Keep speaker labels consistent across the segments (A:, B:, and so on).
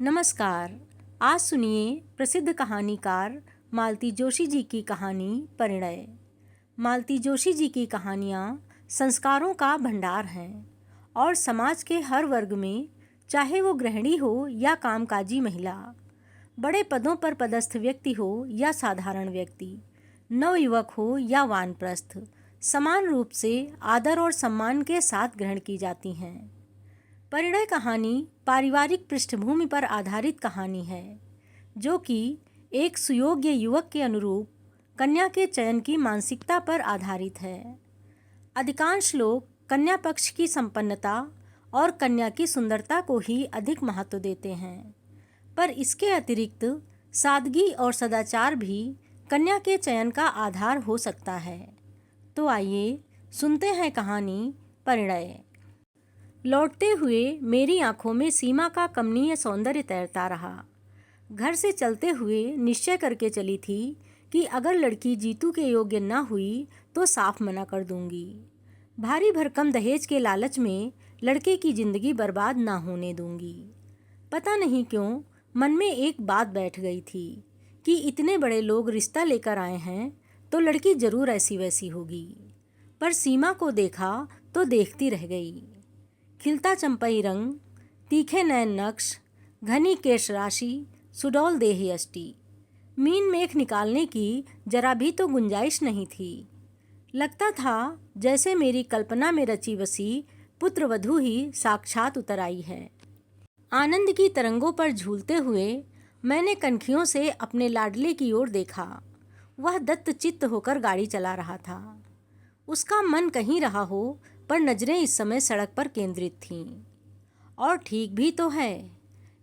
A: नमस्कार। आज सुनिए प्रसिद्ध कहानीकार मालती जोशी जी की कहानी परिणय। मालती जोशी जी की कहानियाँ संस्कारों का भंडार हैं और समाज के हर वर्ग में, चाहे वो गृहिणी हो या कामकाजी महिला, बड़े पदों पर पदस्थ व्यक्ति हो या साधारण व्यक्ति, नवयुवक हो या वानप्रस्थ, समान रूप से आदर और सम्मान के साथ ग्रहण की जाती हैं। परिणय कहानी पारिवारिक पृष्ठभूमि पर आधारित कहानी है, जो कि एक सुयोग्य युवक के अनुरूप कन्या के चयन की मानसिकता पर आधारित है। अधिकांश लोग कन्या पक्ष की संपन्नता और कन्या की सुंदरता को ही अधिक महत्व देते हैं, पर इसके अतिरिक्त सादगी और सदाचार भी कन्या के चयन का आधार हो सकता है। तो आइए सुनते हैं कहानी परिणय। लौटते हुए मेरी आंखों में सीमा का कमनीय सौंदर्य तैरता रहा। घर से चलते हुए निश्चय करके चली थी कि अगर लड़की जीतू के योग्य न हुई तो साफ मना कर दूंगी। भारी भरकम दहेज के लालच में लड़के की जिंदगी बर्बाद ना होने दूंगी। पता नहीं क्यों मन में एक बात बैठ गई थी कि इतने बड़े लोग रिश्ता लेकर आए हैं तो लड़की जरूर ऐसी वैसी होगी। पर सीमा को देखा तो देखती रह गई। खिलता चंपई रंग, तीखे नयन नक्श, घनी केश राशि, सुडौल देह यष्टि, मीन मेख निकालने की जरा भी तो गुंजाइश नहीं थी। लगता था जैसे मेरी कल्पना में रची बसी पुत्रवधू ही साक्षात उतर आई है। आनंद की तरंगों पर झूलते हुए मैंने कनखियों से अपने लाडले की ओर देखा। वह दत्त चित्त होकर गाड़ी चला रहा था। उसका मन कहीं रहा हो, पर नजरें इस समय सड़क पर केंद्रित थीं। और ठीक भी तो है।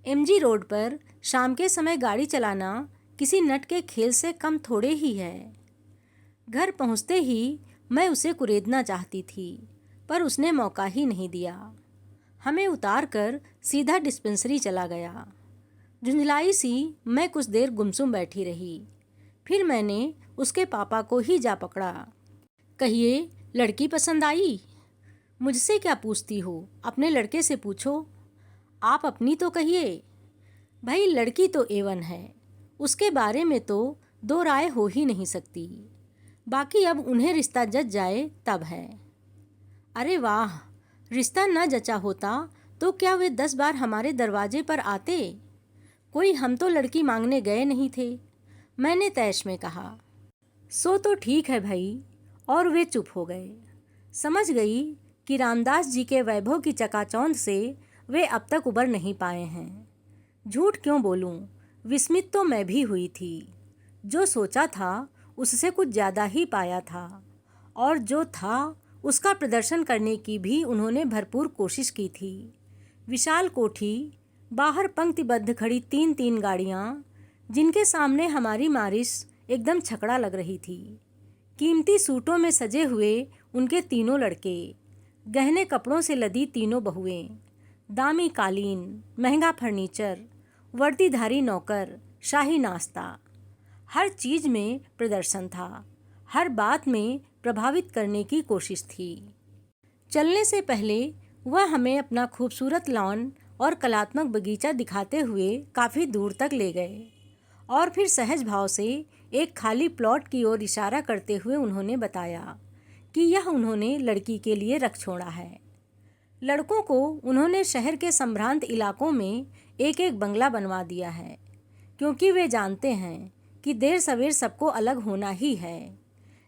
A: एमजी रोड पर शाम के समय गाड़ी चलाना किसी नट के खेल से कम थोड़े ही है। घर पहुंचते ही मैं उसे कुरेदना चाहती थी, पर उसने मौका ही नहीं दिया। हमें उतार कर सीधा डिस्पेंसरी चला गया। झुंझलाई सी मैं कुछ देर गुमसुम बैठी रही। फिर मैंने उसके पापा को ही जा पकड़ा। कहिए, लड़की पसंद आई? मुझसे क्या पूछती हो? अपने लड़के से पूछो। आप अपनी तो कहिए। भाई, लड़की तो A1 है, उसके बारे में तो दो राय हो ही नहीं सकती। बाकी अब उन्हें रिश्ता जच जाए तब है। अरे वाह, रिश्ता न जचा होता तो क्या वे 10 बार हमारे दरवाजे पर आते? कोई हम तो लड़की मांगने गए नहीं थे, मैंने तैश में कहा। सो तो ठीक है भाई। और वे चुप हो गए। समझ गई कि रामदास जी के वैभव की चकाचौंध से वे अब तक उबर नहीं पाए हैं। झूठ क्यों बोलूं, विस्मित तो मैं भी हुई थी। जो सोचा था उससे कुछ ज़्यादा ही पाया था, और जो था उसका प्रदर्शन करने की भी उन्होंने भरपूर कोशिश की थी। विशाल कोठी, बाहर पंक्तिबद्ध खड़ी 3-3 गाड़ियाँ, जिनके सामने हमारी मारिश एकदम छकड़ा लग रही थी। कीमती सूटों में सजे हुए उनके तीनों लड़के, गहने कपड़ों से लदी तीनों बहुएं, दामी कालीन, महंगा फर्नीचर, वर्दीधारी नौकर, शाही नाश्ता, हर चीज में प्रदर्शन था। हर बात में प्रभावित करने की कोशिश थी। चलने से पहले वह हमें अपना खूबसूरत लॉन और कलात्मक बगीचा दिखाते हुए काफ़ी दूर तक ले गए, और फिर सहज भाव से एक खाली प्लॉट की ओर इशारा करते हुए उन्होंने बताया कि यह उन्होंने लड़की के लिए रख छोड़ा है। लड़कों को उन्होंने शहर के संभ्रांत इलाकों में एक एक बंगला बनवा दिया है, क्योंकि वे जानते हैं कि देर सवेर सबको अलग होना ही है।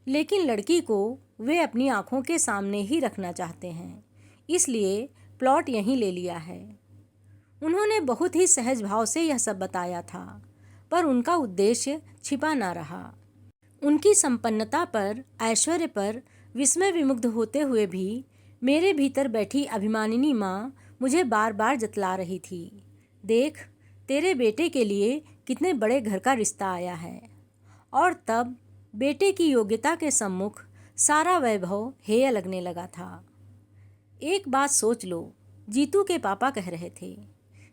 A: लेकिन लड़की को वे अपनी आंखों के सामने ही रखना चाहते हैं, इसलिए प्लॉट यहीं ले लिया है। उन्होंने बहुत ही सहज भाव से यह सब बताया था, पर उनका उद्देश्य छिपा ना रहा। उनकी संपन्नता पर, ऐश्वर्य पर विस्मय विमुग्ध होते हुए भी मेरे भीतर बैठी अभिमानिनी माँ मुझे बार बार जतला रही थी। देख, तेरे बेटे के लिए कितने बड़े घर का रिश्ता आया है। और तब बेटे की योग्यता के सम्मुख सारा वैभव हेय लगने लगा था। एक बात सोच लो, जीतू के पापा कह रहे थे,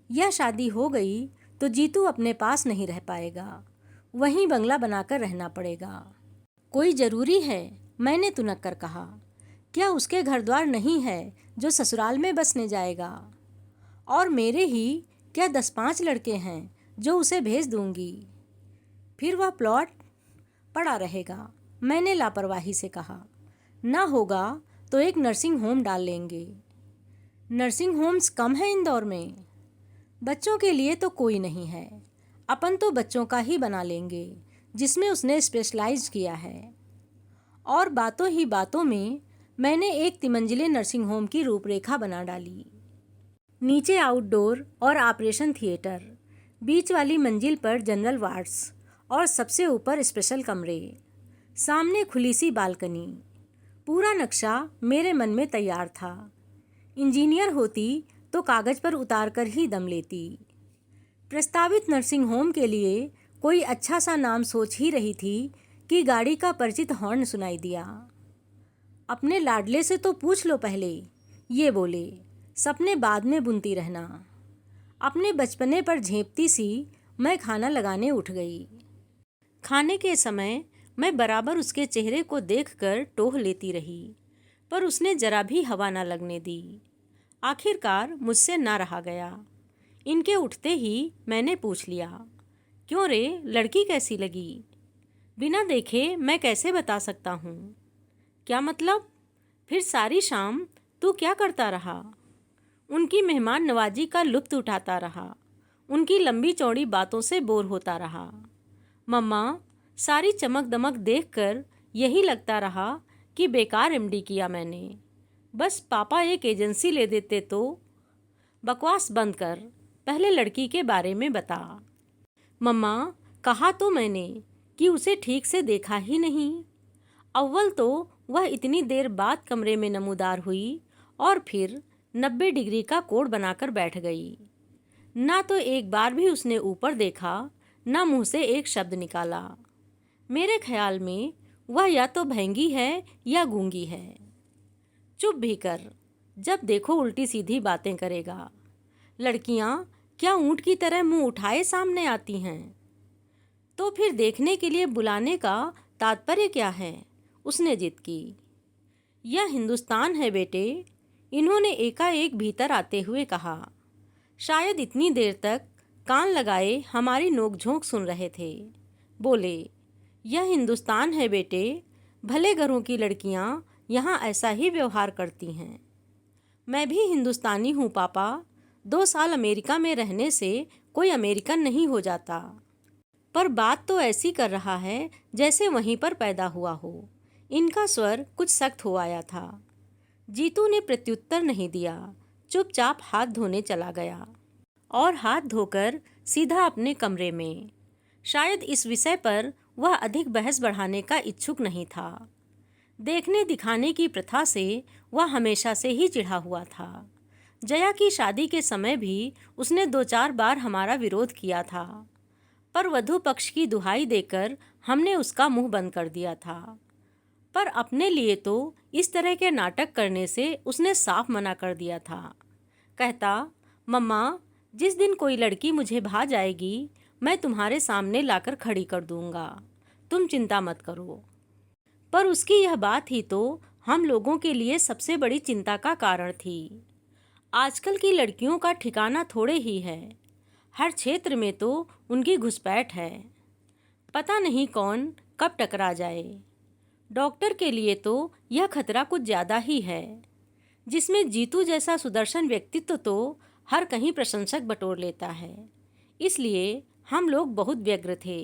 A: यह शादी हो गई तो जीतू अपने पास नहीं रह पाएगा, वहीं बंगला बनाकर रहना पड़ेगा। कोई जरूरी है? मैंने तुनक कर कहा। क्या उसके घर द्वार नहीं है जो ससुराल में बसने जाएगा? और मेरे ही क्या 10-5 लड़के हैं जो उसे भेज दूंगी? फिर वह प्लॉट पड़ा रहेगा। मैंने लापरवाही से कहा। ना होगा तो एक नर्सिंग होम डाल लेंगे। नर्सिंग होम्स कम है इंदौर में। बच्चों के लिए तो कोई नहीं है। अपन तो बच्चों का ही बना लेंगे जिसमें उसने स्पेशलाइज किया है। और बातों ही बातों में मैंने एक तिमंजिले नर्सिंग होम की रूपरेखा बना डाली। नीचे आउटडोर और ऑपरेशन थिएटर, बीच वाली मंजिल पर जनरल वार्ड्स और सबसे ऊपर स्पेशल कमरे, सामने खुली सी बालकनी। पूरा नक्शा मेरे मन में तैयार था। इंजीनियर होती तो कागज पर उतार कर ही दम लेती। प्रस्तावित नर्सिंग होम के लिए कोई अच्छा सा नाम सोच ही रही थी कि गाड़ी का परिचित हॉर्न सुनाई दिया। अपने लाडले से तो पूछ लो पहले, ये बोले। सपने बाद में बुनती रहना। अपने बचपने पर झेंपती सी मैं खाना लगाने उठ गई। खाने के समय मैं बराबर उसके चेहरे को देखकर टोह लेती रही, पर उसने जरा भी हवा न लगने दी। आखिरकार मुझसे ना रहा गया। इनके उठते ही मैंने पूछ लिया, क्यों रे, लड़की कैसी लगी? बिना देखे मैं कैसे बता सकता हूँ? क्या मतलब? फिर सारी शाम तू क्या करता रहा? उनकी मेहमान नवाजी का लुत्फ उठाता रहा, उनकी लंबी चौड़ी बातों से बोर होता रहा। मम्मा, सारी चमक दमक देखकर यही लगता रहा कि बेकार एमडी किया मैंने। बस पापा एक एजेंसी ले देते तो। बकवास बंद कर, पहले लड़की के बारे में बता। मम्मा, कहा तो मैंने कि उसे ठीक से देखा ही नहीं। अव्वल तो वह इतनी देर बाद कमरे में नमूदार हुई और फिर 90 डिग्री का कोण बनाकर बैठ गई। ना तो एक बार भी उसने ऊपर देखा, ना मुंह से एक शब्द निकाला। मेरे ख्याल में वह या तो भैंगी है या गूंगी है। चुप भी कर, जब देखो उल्टी सीधी बातें करेगा। लड़कियां क्या ऊंट की तरह मुंह उठाए सामने आती हैं? तो फिर देखने के लिए बुलाने का तात्पर्य क्या है? उसने जिद की। यह हिंदुस्तान है बेटे, इन्होंने एकाएक भीतर आते हुए कहा। शायद इतनी देर तक कान लगाए हमारी नोकझोंक सुन रहे थे। बोले, यह हिंदुस्तान है बेटे, भले घरों की लड़कियां यहाँ ऐसा ही व्यवहार करती हैं। मैं भी हिंदुस्तानी हूँ पापा। 2 साल अमेरिका में रहने से कोई अमेरिकन नहीं हो जाता। पर बात तो ऐसी कर रहा है जैसे वहीं पर पैदा हुआ हो। इनका स्वर कुछ सख्त हो आया था। जीतू ने प्रत्युत्तर नहीं दिया, चुपचाप हाथ धोने चला गया और हाथ धोकर सीधा अपने कमरे में। शायद इस विषय पर वह अधिक बहस बढ़ाने का इच्छुक नहीं था। देखने दिखाने की प्रथा से वह हमेशा से ही चिढ़ा हुआ था। जया की शादी के समय भी उसने 2-4 बार हमारा विरोध किया था, पर वधू पक्ष की दुहाई देकर हमने उसका मुंह बंद कर दिया था। पर अपने लिए तो इस तरह के नाटक करने से उसने साफ मना कर दिया था। कहता, मम्मा, जिस दिन कोई लड़की मुझे भा जाएगी मैं तुम्हारे सामने लाकर खड़ी कर दूंगा, तुम चिंता मत करो। पर उसकी यह बात ही तो हम लोगों के लिए सबसे बड़ी चिंता का कारण थी। आजकल की लड़कियों का ठिकाना थोड़े ही है। हर क्षेत्र में तो उनकी घुसपैठ है। पता नहीं कौन कब टकरा जाए। डॉक्टर के लिए तो यह खतरा कुछ ज़्यादा ही है, जिसमें जीतू जैसा सुदर्शन व्यक्तित्व तो हर कहीं प्रशंसक बटोर लेता है। इसलिए हम लोग बहुत व्यग्र थे।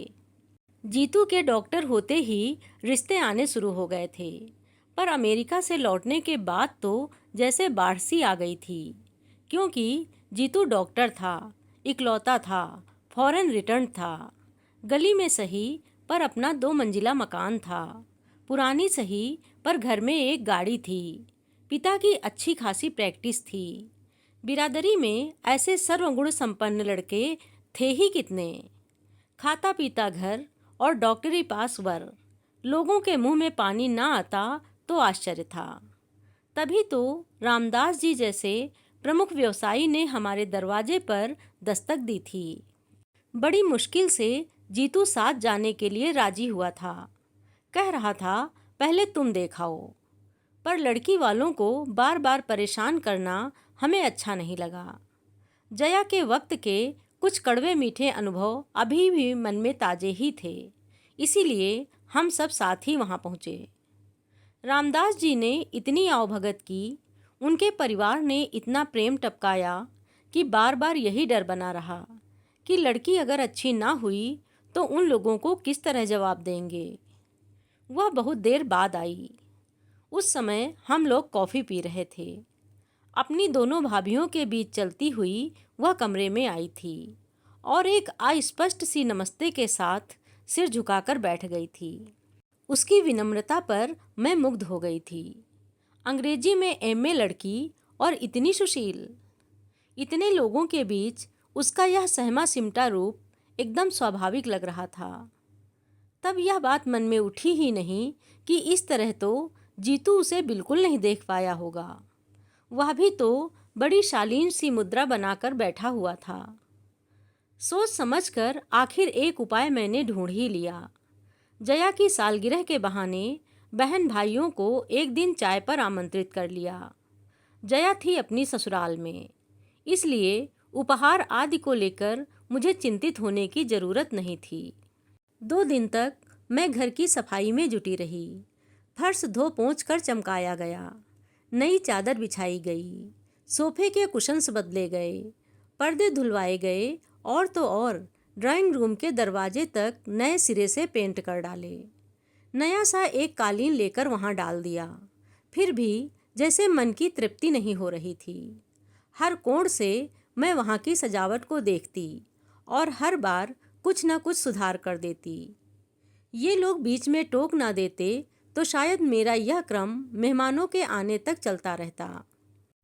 A: जीतू के डॉक्टर होते ही रिश्ते आने शुरू हो गए थे, पर अमेरिका से लौटने के बाद तो जैसे बाढ़ सी आ गई थी। क्योंकि जीतू डॉक्टर था, इकलौता था, फॉरेन रिटर्न था। गली में सही पर अपना 2 मंजिला मकान था। पुरानी सही पर घर में एक गाड़ी थी। पिता की अच्छी खासी प्रैक्टिस थी। बिरादरी में ऐसे सर्वगुण संपन्न लड़के थे ही कितने। खाता पीता घर और डॉक्टरी पास वर। लोगों के मुंह में पानी ना आता तो आश्चर्य था। तभी तो रामदास जी जैसे प्रमुख व्यवसायी ने हमारे दरवाजे पर दस्तक दी थी। बड़ी मुश्किल से जीतू साथ जाने के लिए राजी हुआ था। कह रहा था, पहले तुम देखाओ। पर लड़की वालों को बार बार परेशान करना हमें अच्छा नहीं लगा। जया के वक्त के कुछ कड़वे मीठे अनुभव अभी भी मन में ताजे ही थे, इसीलिए हम सब साथ ही वहाँ पहुँचे। रामदास जी ने इतनी आवभगत की, उनके परिवार ने इतना प्रेम टपकाया कि बार बार यही डर बना रहा कि लड़की अगर अच्छी ना हुई तो उन लोगों को किस तरह जवाब देंगे। वह बहुत देर बाद आई। उस समय हम लोग कॉफ़ी पी रहे थे। अपनी दोनों भाभियों के बीच चलती हुई वह कमरे में आई थी और एक अस्पष्ट सी नमस्ते के साथ सिर झुकाकर बैठ गई थी। उसकी विनम्रता पर मैं मुग्ध हो गई थी। अंग्रेजी में एमए लड़की और इतनी सुशील। इतने लोगों के बीच उसका यह सहमा सिमटा रूप एकदम स्वाभाविक लग रहा था। तब यह बात मन में उठी ही नहीं कि इस तरह तो जीतू उसे बिल्कुल नहीं देख पाया होगा। वह भी तो बड़ी शालीन सी मुद्रा बनाकर बैठा हुआ था। सोच समझकर आखिर एक उपाय मैंने ढूंढ ही लिया। जया की सालगिरह के बहाने बहन भाइयों को एक दिन चाय पर आमंत्रित कर लिया। जया थी अपनी ससुराल में, इसलिए उपहार आदि को लेकर मुझे चिंतित होने की जरूरत नहीं थी। 2 दिन तक मैं घर की सफाई में जुटी रही। फर्श धो पोंछ कर चमकाया गया, नई चादर बिछाई गई, सोफे के कुशन्स बदले गए, पर्दे धुलवाए गए और तो और ड्राइंग रूम के दरवाजे तक नए सिरे से पेंट कर डाले। नया सा एक कालीन लेकर वहाँ डाल दिया। फिर भी जैसे मन की तृप्ति नहीं हो रही थी। हर कोण से मैं वहाँ की सजावट को देखती और हर बार कुछ न कुछ सुधार कर देती। ये लोग बीच में टोक ना देते तो शायद मेरा यह क्रम मेहमानों के आने तक चलता रहता।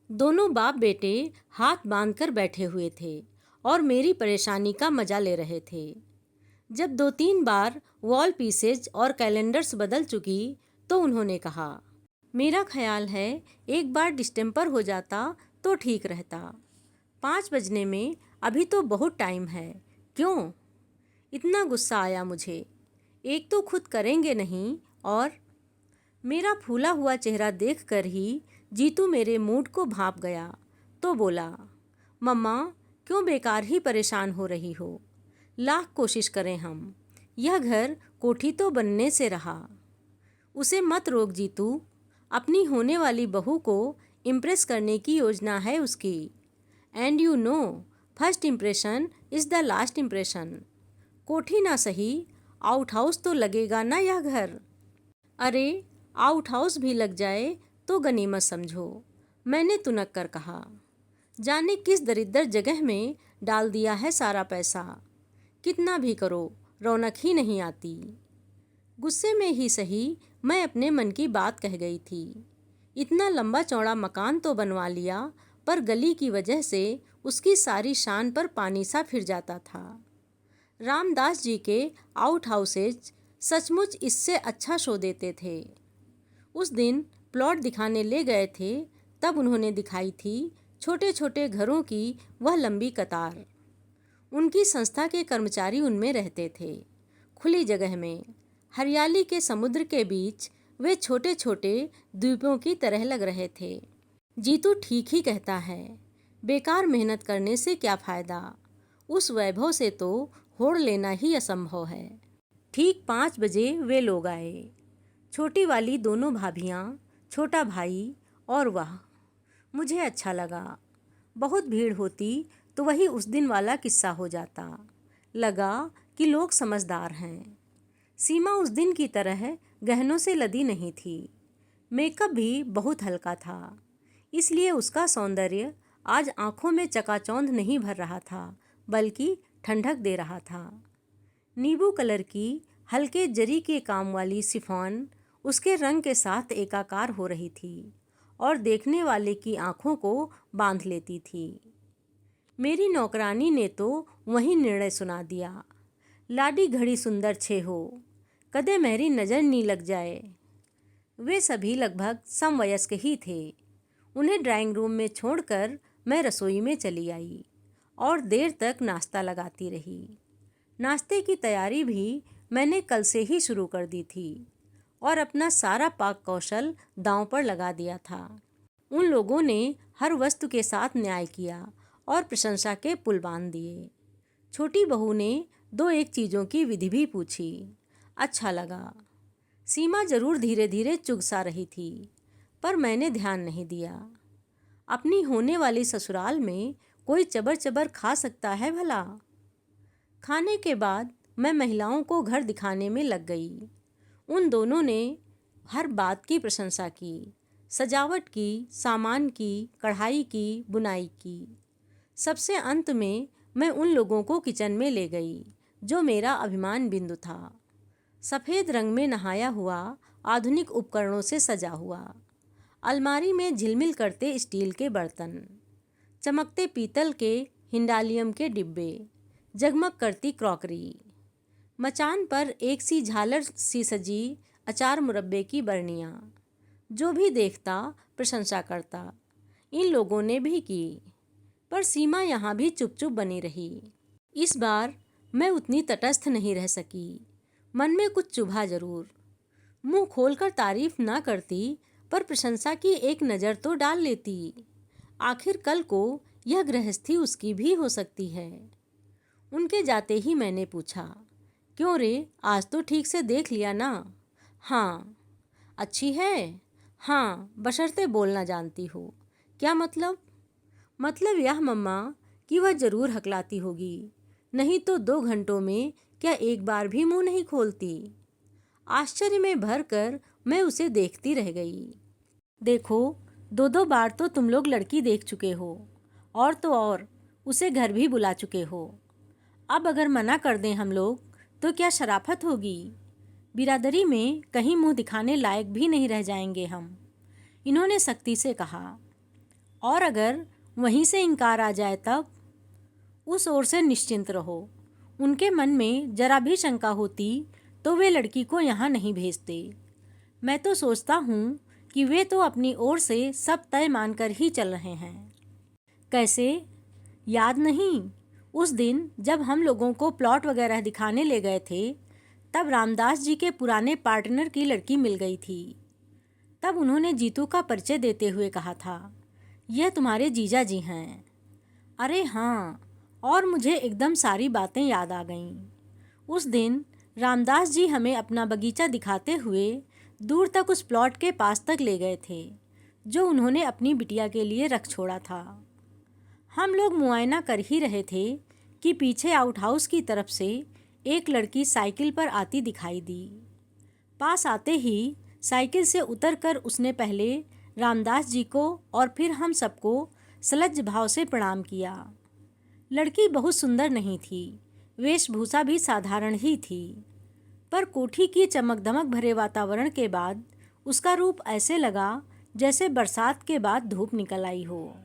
A: दोनों बाप बेटे हाथ बांधकर बैठे हुए थे और मेरी परेशानी का मजा ले रहे थे। जब 2-3 बार वॉल पीसेज और कैलेंडर्स बदल चुकी तो उन्होंने कहा, मेरा ख्याल है एक बार डिस्टेम्पर हो जाता तो ठीक रहता। 5 बजने में अभी तो बहुत टाइम है, क्यों? इतना गुस्सा आया मुझे। एक तो खुद करेंगे नहीं और मेरा फूला हुआ चेहरा देखकर ही जीतू मेरे मूड को भांप गया तो बोला, मम्मा क्यों बेकार ही परेशान हो रही हो? लाख कोशिश करें हम, यह घर कोठी तो बनने से रहा। उसे मत रोक जीतू, अपनी होने वाली बहू को इम्प्रेस करने की योजना है उसकी। And you know, first impression is the last impression. कोठी ना सही, आउट हाउस तो लगेगा ना यह घर। अरे आउट हाउस भी लग जाए तो गनीमत समझो, मैंने तुनक कर कहा। जाने किस दरिद्र जगह में डाल दिया है सारा पैसा। कितना भी करो रौनक ही नहीं आती। गुस्से में ही सही मैं अपने मन की बात कह गई थी। इतना लंबा चौड़ा मकान तो बनवा लिया, पर गली की वजह से उसकी सारी शान पर पानी सा फिर जाता था। रामदास जी के आउट हाउसेज सचमुच इससे अच्छा शो देते थे। उस दिन प्लॉट दिखाने ले गए थे, तब उन्होंने दिखाई थी छोटे छोटे घरों की वह लंबी कतार। उनकी संस्था के कर्मचारी उनमें रहते थे। खुली जगह में, हरियाली के समुद्र के बीच वे छोटे छोटे द्वीपों की तरह लग रहे थे। जीतू ठीक ही कहता है, बेकार मेहनत करने से क्या फ़ायदा, उस वैभव से तो होड़ लेना ही असंभव है। ठीक 5 बजे वे लोग आए। छोटी वाली दोनों भाभियाँ, छोटा भाई और वह। मुझे अच्छा लगा। बहुत भीड़ होती तो वही उस दिन वाला किस्सा हो जाता। लगा कि लोग समझदार हैं। सीमा उस दिन की तरह गहनों से लदी नहीं थी। मेकअप भी बहुत हल्का था, इसलिए उसका सौंदर्य आज आंखों में चकाचौंध नहीं भर रहा था, बल्कि ठंडक दे रहा था। नींबू कलर की हल्के जरी के काम वाली शिफॉन उसके रंग के साथ एकाकार हो रही थी और देखने वाले की आंखों को बांध लेती थी। मेरी नौकरानी ने तो वही निर्णय सुना दिया, लाडी घड़ी सुंदर छे हो, कदे मेरी नज़र नी लग जाए। वे सभी लगभग समवयस्क ही थे। उन्हें ड्राइंग रूम में छोड़कर मैं रसोई में चली आई और देर तक नाश्ता लगाती रही। नाश्ते की तैयारी भी मैंने कल से ही शुरू कर दी थी और अपना सारा पाक कौशल दांव पर लगा दिया था। उन लोगों ने हर वस्तु के साथ न्याय किया और प्रशंसा के पुल बांध दिए। छोटी बहू ने दो एक चीज़ों की विधि भी पूछी। अच्छा लगा। सीमा जरूर धीरे धीरे चुग सा रही थी, पर मैंने ध्यान नहीं दिया। अपनी होने वाली ससुराल में कोई चबर चबर खा सकता है भला? खाने के बाद मैं महिलाओं को घर दिखाने में लग गई। उन दोनों ने हर बात की प्रशंसा की, सजावट की, सामान की, कढ़ाई की, बुनाई की। सबसे अंत में मैं उन लोगों को किचन में ले गई जो मेरा अभिमान बिंदु था। सफ़ेद रंग में नहाया हुआ, आधुनिक उपकरणों से सजा हुआ। अलमारी में झिलमिल करते स्टील के बर्तन, चमकते पीतल के हिंडालियम के डिब्बे, जगमग करती क्रॉकरी। मचान पर एक सी झालर सी सजी अचार मुरब्बे की बरनियाँ। जो भी देखता प्रशंसा करता। इन लोगों ने भी की, पर सीमा यहाँ भी चुप चुप बनी रही। इस बार मैं उतनी तटस्थ नहीं रह सकी। मन में कुछ चुभा जरूर। मुंह खोलकर तारीफ ना करती, पर प्रशंसा की एक नज़र तो डाल लेती। आखिर कल को यह गृहस्थी उसकी भी हो सकती है। उनके जाते ही मैंने पूछा, क्यों रे, आज तो ठीक से देख लिया ना? हाँ। अच्छी है? हाँ, बशर्ते बोलना जानती हो। क्या मतलब? मतलब यह मम्मा कि वह जरूर हकलाती होगी, नहीं तो 2 घंटों में क्या एक बार भी मुंह नहीं खोलती। आश्चर्य में भर कर मैं उसे देखती रह गई। देखो, 2-2 बार तो तुम लोग लड़की देख चुके हो, और तो और उसे घर भी बुला चुके हो। अब अगर मना कर दें हम लोग तो क्या शराफत होगी? बिरादरी में कहीं मुंह दिखाने लायक भी नहीं रह जाएंगे हम, इन्होंने सख्ती से कहा। और अगर वहीं से इनकार आ जाए तब? उस ओर से निश्चिंत रहो। उनके मन में जरा भी शंका होती तो वे लड़की को यहाँ नहीं भेजते। मैं तो सोचता हूँ कि वे तो अपनी ओर से सब तय मानकर ही चल रहे हैं। कैसे? याद नहीं? उस दिन जब हम लोगों को प्लॉट वगैरह दिखाने ले गए थे, तब रामदास जी के पुराने पार्टनर की लड़की मिल गई थी। तब उन्होंने जीतू का परिचय देते हुए कहा था, यह तुम्हारे जीजा जी हैं। अरे हाँ, और मुझे एकदम सारी बातें याद आ गईं। उस दिन रामदास जी हमें अपना बगीचा दिखाते हुए दूर तक उस प्लॉट के पास तक ले गए थे, जो उन्होंने अपनी बिटिया के लिए रख छोड़ा था। हम लोग मुआयना कर ही रहे थे कि पीछे आउटहाउस की तरफ से एक लड़की साइकिल पर आती दिखाई दी। पास आते ही साइकिल से उतरकर उसने पहले रामदास जी को और फिर हम सबको सलज्ज भाव से प्रणाम किया। लड़की बहुत सुंदर नहीं थी, वेशभूषा भी साधारण ही थी, पर कोठी की चमक दमक भरे वातावरण के बाद उसका रूप ऐसे लगा जैसे बरसात के बाद धूप निकल आई हो।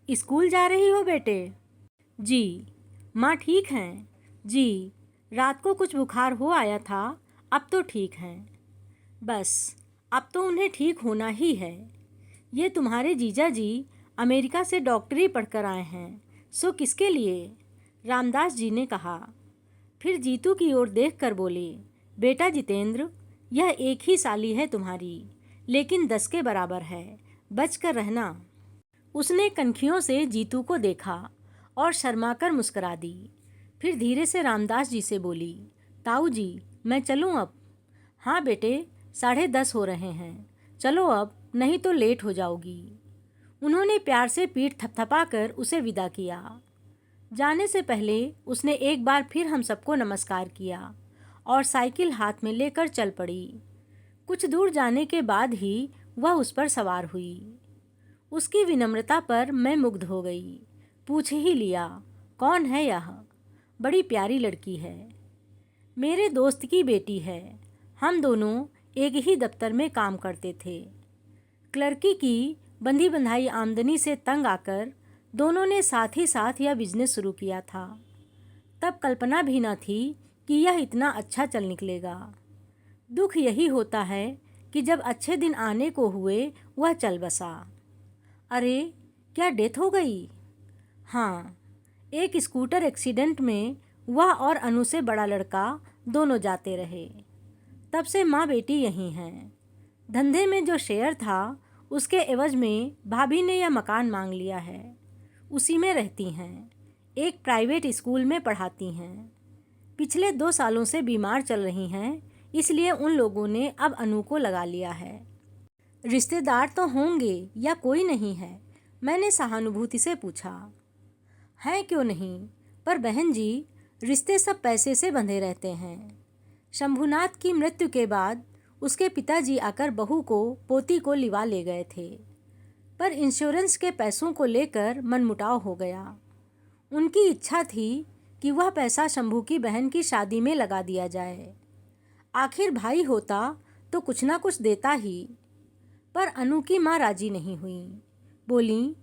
A: स्कूल जा रही हो बेटे? जी। माँ ठीक हैं? जी, रात को कुछ बुखार हो आया था, अब तो ठीक हैं। बस, अब तो उन्हें ठीक होना ही है। ये तुम्हारे जीजा जी अमेरिका से डॉक्टरी पढ़कर आए हैं, सो किसके लिए? रामदास जी ने कहा। फिर जीतू की ओर देखकर बोले, बेटा जितेंद्र, यह एक ही साली है तुम्हारी, लेकिन 10 के बराबर है, बच कर रहना। उसने कनखियों से जीतू को देखा और शर्माकर मुस्कुरा दी। फिर धीरे से रामदास जी से बोली, ताऊ जी, मैं चलूं अब? हाँ बेटे, 10:30 हो रहे हैं, चलो अब, नहीं तो लेट हो जाओगी। उन्होंने प्यार से पीठ थपथपाकर उसे विदा किया। जाने से पहले उसने एक बार फिर हम सबको नमस्कार किया और साइकिल हाथ में लेकर चल पड़ी। कुछ दूर जाने के बाद ही वह उस पर सवार हुई। उसकी विनम्रता पर मैं मुग्ध हो गई। पूछ ही लिया, कौन है यह? बड़ी प्यारी लड़की है, मेरे दोस्त की बेटी है। हम दोनों एक ही दफ्तर में काम करते थे। क्लर्की की बंधी बंधाई आमदनी से तंग आकर दोनों ने साथ ही साथ यह बिजनेस शुरू किया था। तब कल्पना भी न थी कि यह इतना अच्छा चल निकलेगा। दुख यही होता है कि जब अच्छे दिन आने को हुए वह चल बसा। अरे, क्या डेथ हो गई? हाँ, एक स्कूटर एक्सीडेंट में वह और अनु से बड़ा लड़का दोनों जाते रहे। तब से माँ बेटी यहीं हैं। धंधे में जो शेयर था उसके एवज में भाभी ने यह मकान मांग लिया है। उसी में रहती हैं। एक प्राइवेट स्कूल में पढ़ाती हैं। पिछले 2 सालों से बीमार चल रही हैं, इसलिए उन लोगों ने अब अनु को लगा लिया है। रिश्तेदार तो होंगे या कोई नहीं है? मैंने सहानुभूति से पूछा। है क्यों नहीं, पर बहन जी, रिश्ते सब पैसे से बंधे रहते हैं। शंभुनाथ की मृत्यु के बाद उसके पिताजी आकर बहू को, पोती को लिवा ले गए थे, पर इंश्योरेंस के पैसों को लेकर मनमुटाव हो गया। उनकी इच्छा थी कि वह पैसा शंभू की बहन की शादी में लगा दिया जाए। आखिर भाई होता तो कुछ ना कुछ देता ही, पर अनु की माँ राजी नहीं हुई। बोली,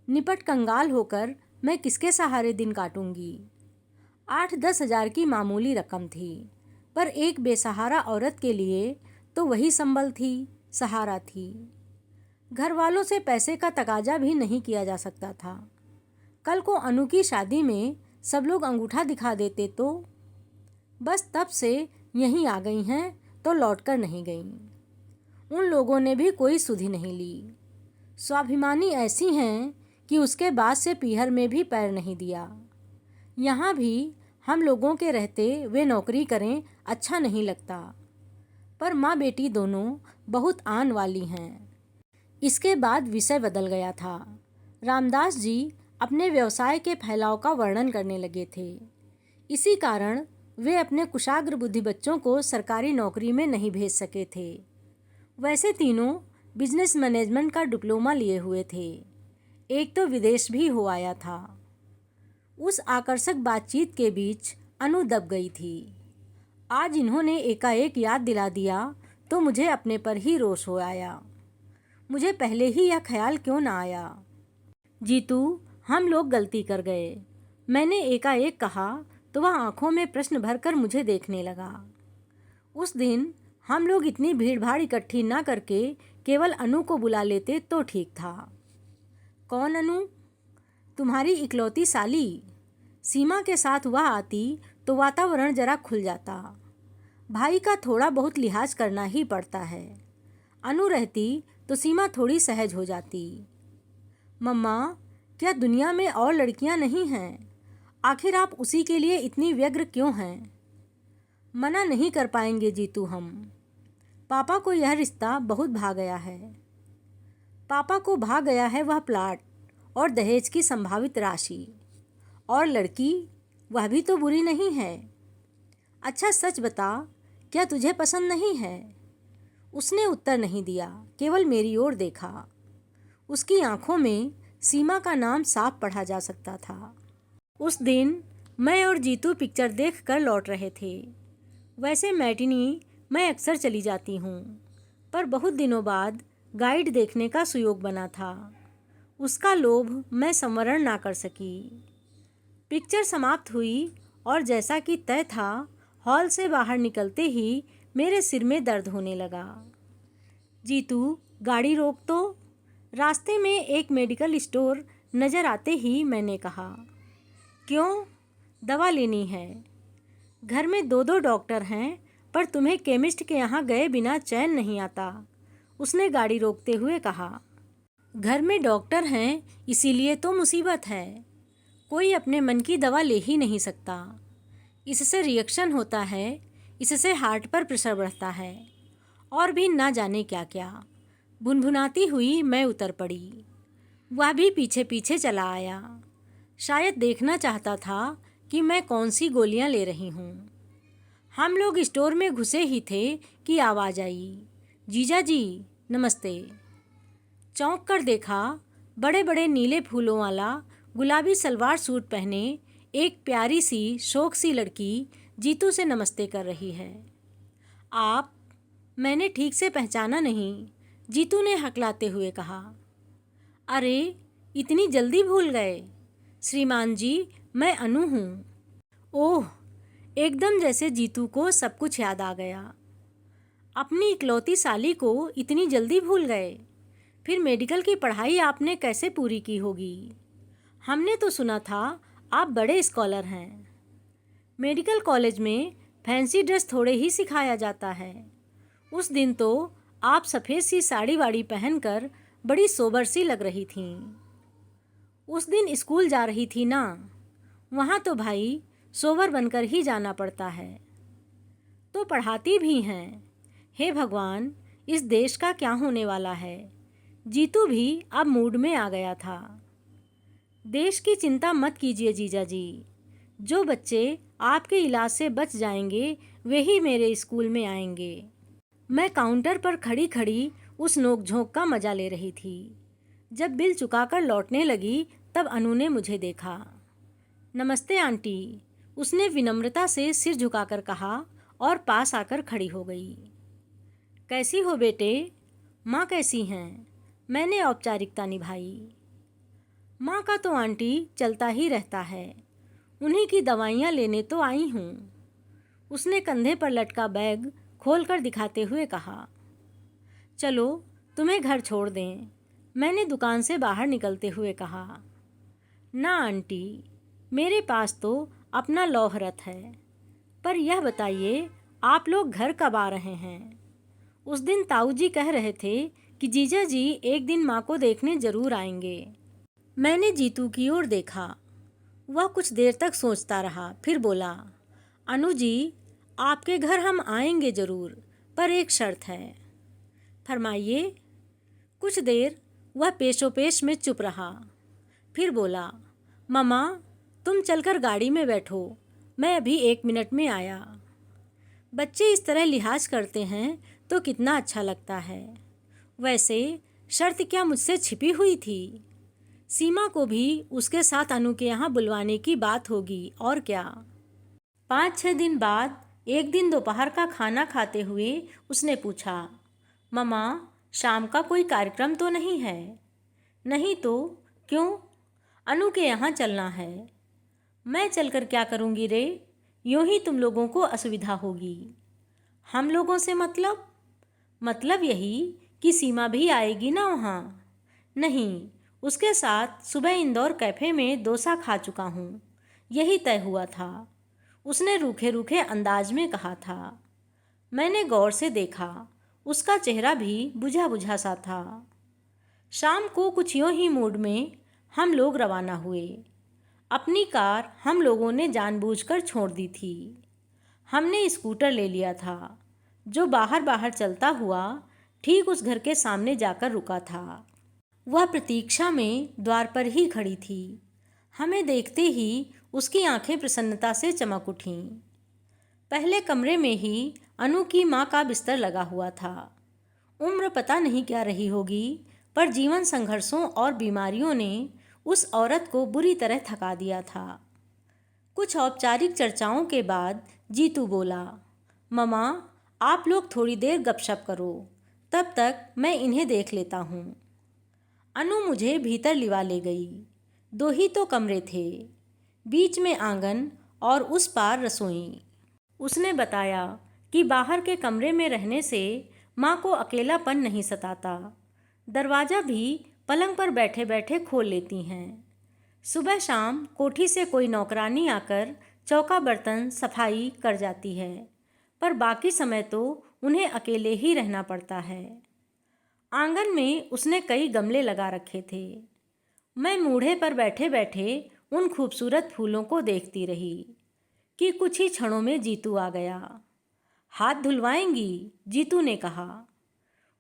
A: निपट कंगाल होकर मैं किसके सहारे दिन काटूंगी। 8-10 हजार की मामूली रकम थी, पर एक बेसहारा औरत के लिए तो वही संबल थी, सहारा थी। घर वालों से पैसे का तकाजा भी नहीं किया जा सकता था। कल को अनु की शादी में सब लोग अंगूठा दिखा देते तो। बस तब से यहीं आ गई हैं तो लौटकर नहीं गईं। उन लोगों ने भी कोई सुधि नहीं ली। स्वाभिमानी ऐसी हैं कि उसके बाद से पीहर में भी पैर नहीं दिया। यहाँ भी हम लोगों के रहते वे नौकरी करें अच्छा नहीं लगता, पर माँ बेटी दोनों बहुत आन वाली हैं। इसके बाद विषय बदल गया था। रामदास जी अपने व्यवसाय के फैलाव का वर्णन करने लगे थे। इसी कारण वे अपने कुशाग्र बुद्धि बच्चों को सरकारी नौकरी में नहीं भेज सके थे। वैसे तीनों बिजनेस मैनेजमेंट का डिप्लोमा लिए हुए थे। एक तो विदेश भी हो आया था। उस आकर्षक बातचीत के बीच अनु दब गई थी। आज इन्होंने एकाएक याद दिला दिया तो मुझे अपने पर ही रोष हो आया। मुझे पहले ही यह ख्याल क्यों ना आया। जीतू, हम लोग गलती कर गए, मैंने एकाएक कहा तो वह आंखों में प्रश्न भरकर मुझे देखने लगा। उस दिन हम लोग इतनी भीड़ भाड़ इकट्ठी ना करके केवल अनु को बुला लेते तो ठीक था। कौन अनु? तुम्हारी इकलौती साली। सीमा के साथ वह आती तो वातावरण जरा खुल जाता। भाई का थोड़ा बहुत लिहाज करना ही पड़ता है। अनु रहती तो सीमा थोड़ी सहज हो जाती। मम्मा, क्या दुनिया में और लड़कियां नहीं हैं? आखिर आप उसी के लिए इतनी व्यग्र क्यों हैं? मना नहीं कर पाएंगे जीतू हम। पापा को यह रिश्ता बहुत भा गया है। पापा को भा गया है वह प्लाट और दहेज की संभावित राशि। और लड़की, वह भी तो बुरी नहीं है। अच्छा सच बता, क्या तुझे पसंद नहीं है? उसने उत्तर नहीं दिया, केवल मेरी ओर देखा। उसकी आंखों में सीमा का नाम साफ पढ़ा जा सकता था। उस दिन मैं और जीतू पिक्चर देख कर लौट रहे थे। वैसे मैटिनी मैं अक्सर चली जाती हूँ, पर बहुत दिनों बाद गाइड देखने का सुयोग बना था। उसका लोभ मैं संवरण ना कर सकी। पिक्चर समाप्त हुई और जैसा कि तय था, हॉल से बाहर निकलते ही मेरे सिर में दर्द होने लगा। जीतू, गाड़ी रोक तो। रास्ते में एक मेडिकल स्टोर नज़र आते ही मैंने कहा। क्यों? दवा लेनी है। घर में 2-2 डॉक्टर हैं, पर तुम्हें केमिस्ट के यहाँ गए बिना चैन नहीं आता, उसने गाड़ी रोकते हुए कहा। घर में डॉक्टर हैं इसीलिए तो मुसीबत है। कोई अपने मन की दवा ले ही नहीं सकता। इससे रिएक्शन होता है, इससे हार्ट पर प्रेशर बढ़ता है, और भी ना जाने क्या क्या। भुनभुनाती हुई मैं उतर पड़ी। वह भी पीछे पीछे चला आया। शायद देखना चाहता था कि मैं कौन सी गोलियां ले रही हूँ। हम लोग स्टोर में घुसे ही थे कि आवाज़ आई, जीजा जी नमस्ते। चौंक कर देखा, बड़े बड़े नीले फूलों वाला गुलाबी सलवार सूट पहने एक प्यारी सी शौक सी लड़की जीतू से नमस्ते कर रही है। आप? मैंने ठीक से पहचाना नहीं, जीतू ने हकलाते हुए कहा। अरे, इतनी जल्दी भूल गए? श्रीमान जी, मैं अनु हूँ। ओह, एकदम जैसे जीतू को सब कुछ याद आ गया। अपनी इकलौती साली को इतनी जल्दी भूल गए? फिर मेडिकल की पढ़ाई आपने कैसे पूरी की होगी? हमने तो सुना था आप बड़े स्कॉलर हैं। मेडिकल कॉलेज में फैंसी ड्रेस थोड़े ही सिखाया जाता है। उस दिन तो आप सफ़ेद सी साड़ी वाड़ी पहनकर बड़ी सोबर सी लग रही थीं। उस दिन स्कूल जा रही थी ना, वहाँ तो भाई सोवर बनकर ही जाना पड़ता है। तो पढ़ाती भी हैं। हे भगवान, इस देश का क्या होने वाला है। जीतू भी अब मूड में आ गया था। देश की चिंता मत कीजिए जीजा जी, जो बच्चे आपके इलाज से बच जाएंगे वे ही मेरे स्कूल में आएंगे। मैं काउंटर पर खड़ी खड़ी उस नोकझोंक का मजा ले रही थी। जब बिल चुकाकर लौटने लगी तब अनु ने मुझे देखा। नमस्ते आंटी, उसने विनम्रता से सिर झुकाकर कहा और पास आकर खड़ी हो गई। कैसी हो बेटे? माँ कैसी हैं? मैंने औपचारिकता निभाई। माँ का तो आंटी चलता ही रहता है, उन्हीं की दवाइयाँ लेने तो आई हूँ। उसने कंधे पर लटका बैग खोलकर दिखाते हुए कहा। चलो तुम्हें घर छोड़ दें, मैंने दुकान से बाहर निकलते हुए कहा। ना आंटी, मेरे पास तो अपना लौहरत है। पर यह बताइए आप लोग घर कब आ रहे हैं? उस दिन ताऊ जी कह रहे थे कि जीजा जी एक दिन माँ को देखने जरूर आएंगे। मैंने जीतू की ओर देखा। वह कुछ देर तक सोचता रहा, फिर बोला, अनु जी, आपके घर हम आएंगे जरूर, पर एक शर्त है। फरमाइए। कुछ देर वह पेशोपेश में चुप रहा, फिर बोला, मम्मा तुम चलकर गाड़ी में बैठो, मैं अभी 1 मिनट में आया। बच्चे इस तरह लिहाज करते हैं तो कितना अच्छा लगता है। वैसे शर्त क्या मुझसे छिपी हुई थी? सीमा को भी उसके साथ अनु के यहाँ बुलवाने की बात होगी, और क्या। 5-6 दिन बाद एक दिन दोपहर का खाना खाते हुए उसने पूछा, मम्मा शाम का कोई कार्यक्रम तो नहीं है? नहीं तो क्यों? अनु के यहाँ चलना है। मैं चलकर क्या करूँगी रे? यूँ ही तुम लोगों को असुविधा होगी। हम लोगों से मतलब यही कि सीमा भी आएगी ना वहाँ। नहीं, उसके साथ सुबह इंदौर कैफ़े में डोसा खा चुका हूँ, यही तय हुआ था, उसने रूखे रूखे अंदाज में कहा था। मैंने गौर से देखा, उसका चेहरा भी बुझा बुझा सा था। शाम को कुछ यूँ ही मूड में हम लोग रवाना हुए। अपनी कार हम लोगों ने जानबूझकर छोड़ दी थी। हमने स्कूटर ले लिया था, जो बाहर बाहर चलता हुआ ठीक उस घर के सामने जाकर रुका था। वह प्रतीक्षा में द्वार पर ही खड़ी थी। हमें देखते ही उसकी आंखें प्रसन्नता से चमक उठीं। पहले कमरे में ही अनु की माँ का बिस्तर लगा हुआ था। उम्र पता नहीं क्या रही होगी, पर जीवन संघर्षों और बीमारियों ने उस औरत को बुरी तरह थका दिया था। कुछ औपचारिक चर्चाओं के बाद जीतू बोला, मम्मा आप लोग थोड़ी देर गपशप करो, तब तक मैं इन्हें देख लेता हूँ। अनु मुझे भीतर लिवा ले गई। 2 ही तो कमरे थे, बीच में आंगन और उस पार रसोई। उसने बताया कि बाहर के कमरे में रहने से माँ को अकेलापन नहीं सताता। दरवाज़ा भी पलंग पर बैठे बैठे खोल लेती हैं। सुबह शाम कोठी से कोई नौकरानी आकर चौका बर्तन सफाई कर जाती है, पर बाकी समय तो उन्हें अकेले ही रहना पड़ता है। आंगन में उसने कई गमले लगा रखे थे। मैं मूढ़े पर बैठे बैठे उन खूबसूरत फूलों को देखती रही कि कुछ ही क्षणों में जीतू आ गया। हाथ धुलवाएंगी? जीतू ने कहा।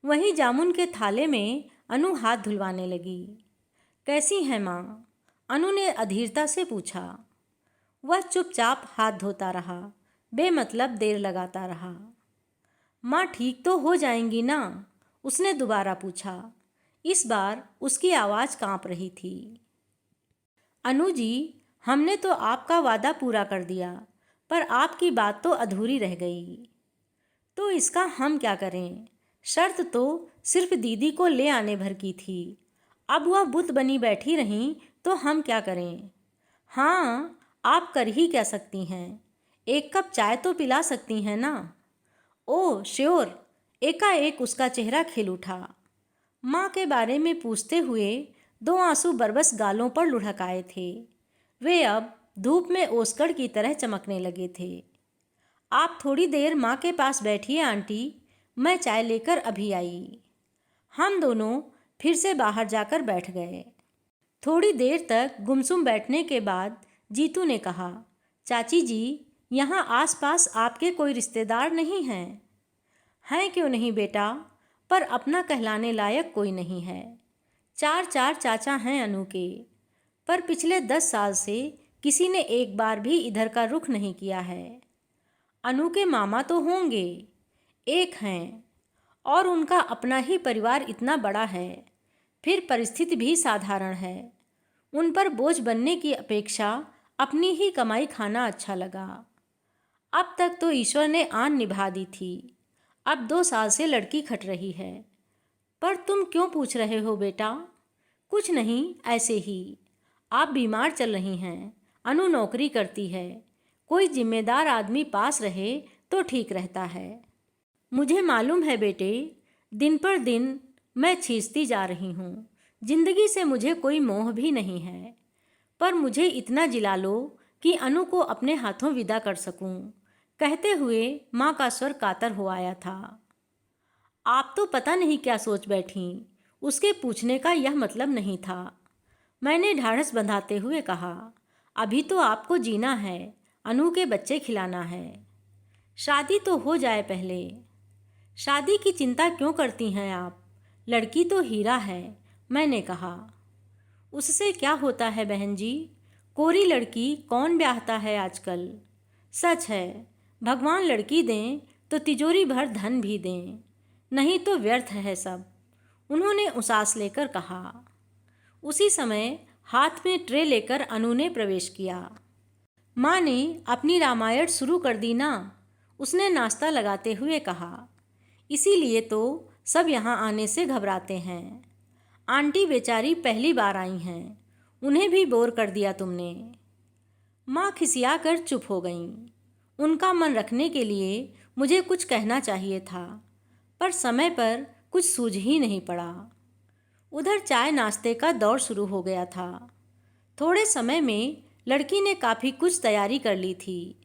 A: वहीं जामुन के थाले में अनु हाथ धुलवाने लगी। कैसी हैं माँ? अनु ने अधीरता से पूछा। वह चुपचाप हाथ धोता रहा, बेमतलब देर लगाता रहा। माँ ठीक तो हो जाएंगी ना? उसने दोबारा पूछा। इस बार उसकी आवाज़ कांप रही थी। अनु जी, हमने तो आपका वादा पूरा कर दिया, पर आपकी बात तो अधूरी रह गई। तो इसका हम क्या करें? शर्त तो सिर्फ दीदी को ले आने भर की थी, अब वह बुत बनी बैठी रहीं तो हम क्या करें? हाँ, आप कर ही क्या सकती हैं? 1 कप चाय तो पिला सकती हैं ना? Oh sure. एकाएक उसका चेहरा खिल उठा। माँ के बारे में पूछते हुए 2 आंसू बरबस गालों पर लुढ़क आए थे। वे अब धूप में ओसकड़ की तरह चमकने लगे थे। आप थोड़ी देर माँ के पास बैठिए आंटी, मैं चाय लेकर अभी आई। हम दोनों फिर से बाहर जाकर बैठ गए। थोड़ी देर तक गुमसुम बैठने के बाद जीतू ने कहा, चाची जी, यहाँ आसपास आपके कोई रिश्तेदार नहीं हैं? हैं क्यों नहीं बेटा, पर अपना कहलाने लायक कोई नहीं है। चार चाचा हैं अनु के, पर पिछले 10 साल से किसी ने एक बार भी इधर का रुख नहीं किया है। अनु के मामा तो होंगे, एक हैं, और उनका अपना ही परिवार इतना बड़ा है, फिर परिस्थिति भी साधारण है। उन पर बोझ बनने की अपेक्षा अपनी ही कमाई खाना अच्छा लगा। अब तक तो ईश्वर ने आन निभा दी थी, अब 2 साल से लड़की खट रही है। पर तुम क्यों पूछ रहे हो बेटा? कुछ नहीं, ऐसे ही। आप बीमार चल रही हैं, अनु नौकरी करती है, कोई जिम्मेदार आदमी पास रहे तो ठीक रहता है। मुझे मालूम है बेटे, दिन पर दिन मैं खींचती जा रही हूँ, जिंदगी से मुझे कोई मोह भी नहीं है, पर मुझे इतना जिला लो कि अनु को अपने हाथों विदा कर सकूं। कहते हुए माँ का स्वर कातर हो आया था। आप तो पता नहीं क्या सोच बैठी, उसके पूछने का यह मतलब नहीं था। मैंने ढाढ़स बंधाते हुए कहा, अभी तो आपको जीना है, अनु के बच्चे खिलाना है, शादी तो हो जाए पहले। शादी की चिंता क्यों करती हैं आप, लड़की तो हीरा है, मैंने कहा। उससे क्या होता है बहन जी, कोरी लड़की कौन ब्याहता है आजकल। सच है, भगवान लड़की दें तो तिजोरी भर धन भी दें, नहीं तो व्यर्थ है सब, उन्होंने उसास लेकर कहा। उसी समय हाथ में ट्रे लेकर अनु ने प्रवेश किया। माँ ने अपनी रामायण शुरू कर दी ना, उसने नाश्ता लगाते हुए कहा। इसीलिए तो सब यहाँ आने से घबराते हैं। आंटी बेचारी पहली बार आई हैं, उन्हें भी बोर कर दिया तुमने। माँ खिसिया कर चुप हो गईं। उनका मन रखने के लिए मुझे कुछ कहना चाहिए था, पर समय पर कुछ सूझ ही नहीं पड़ा। उधर चाय नाश्ते का दौर शुरू हो गया था। थोड़े समय में लड़की ने काफ़ी कुछ तैयारी कर ली थी,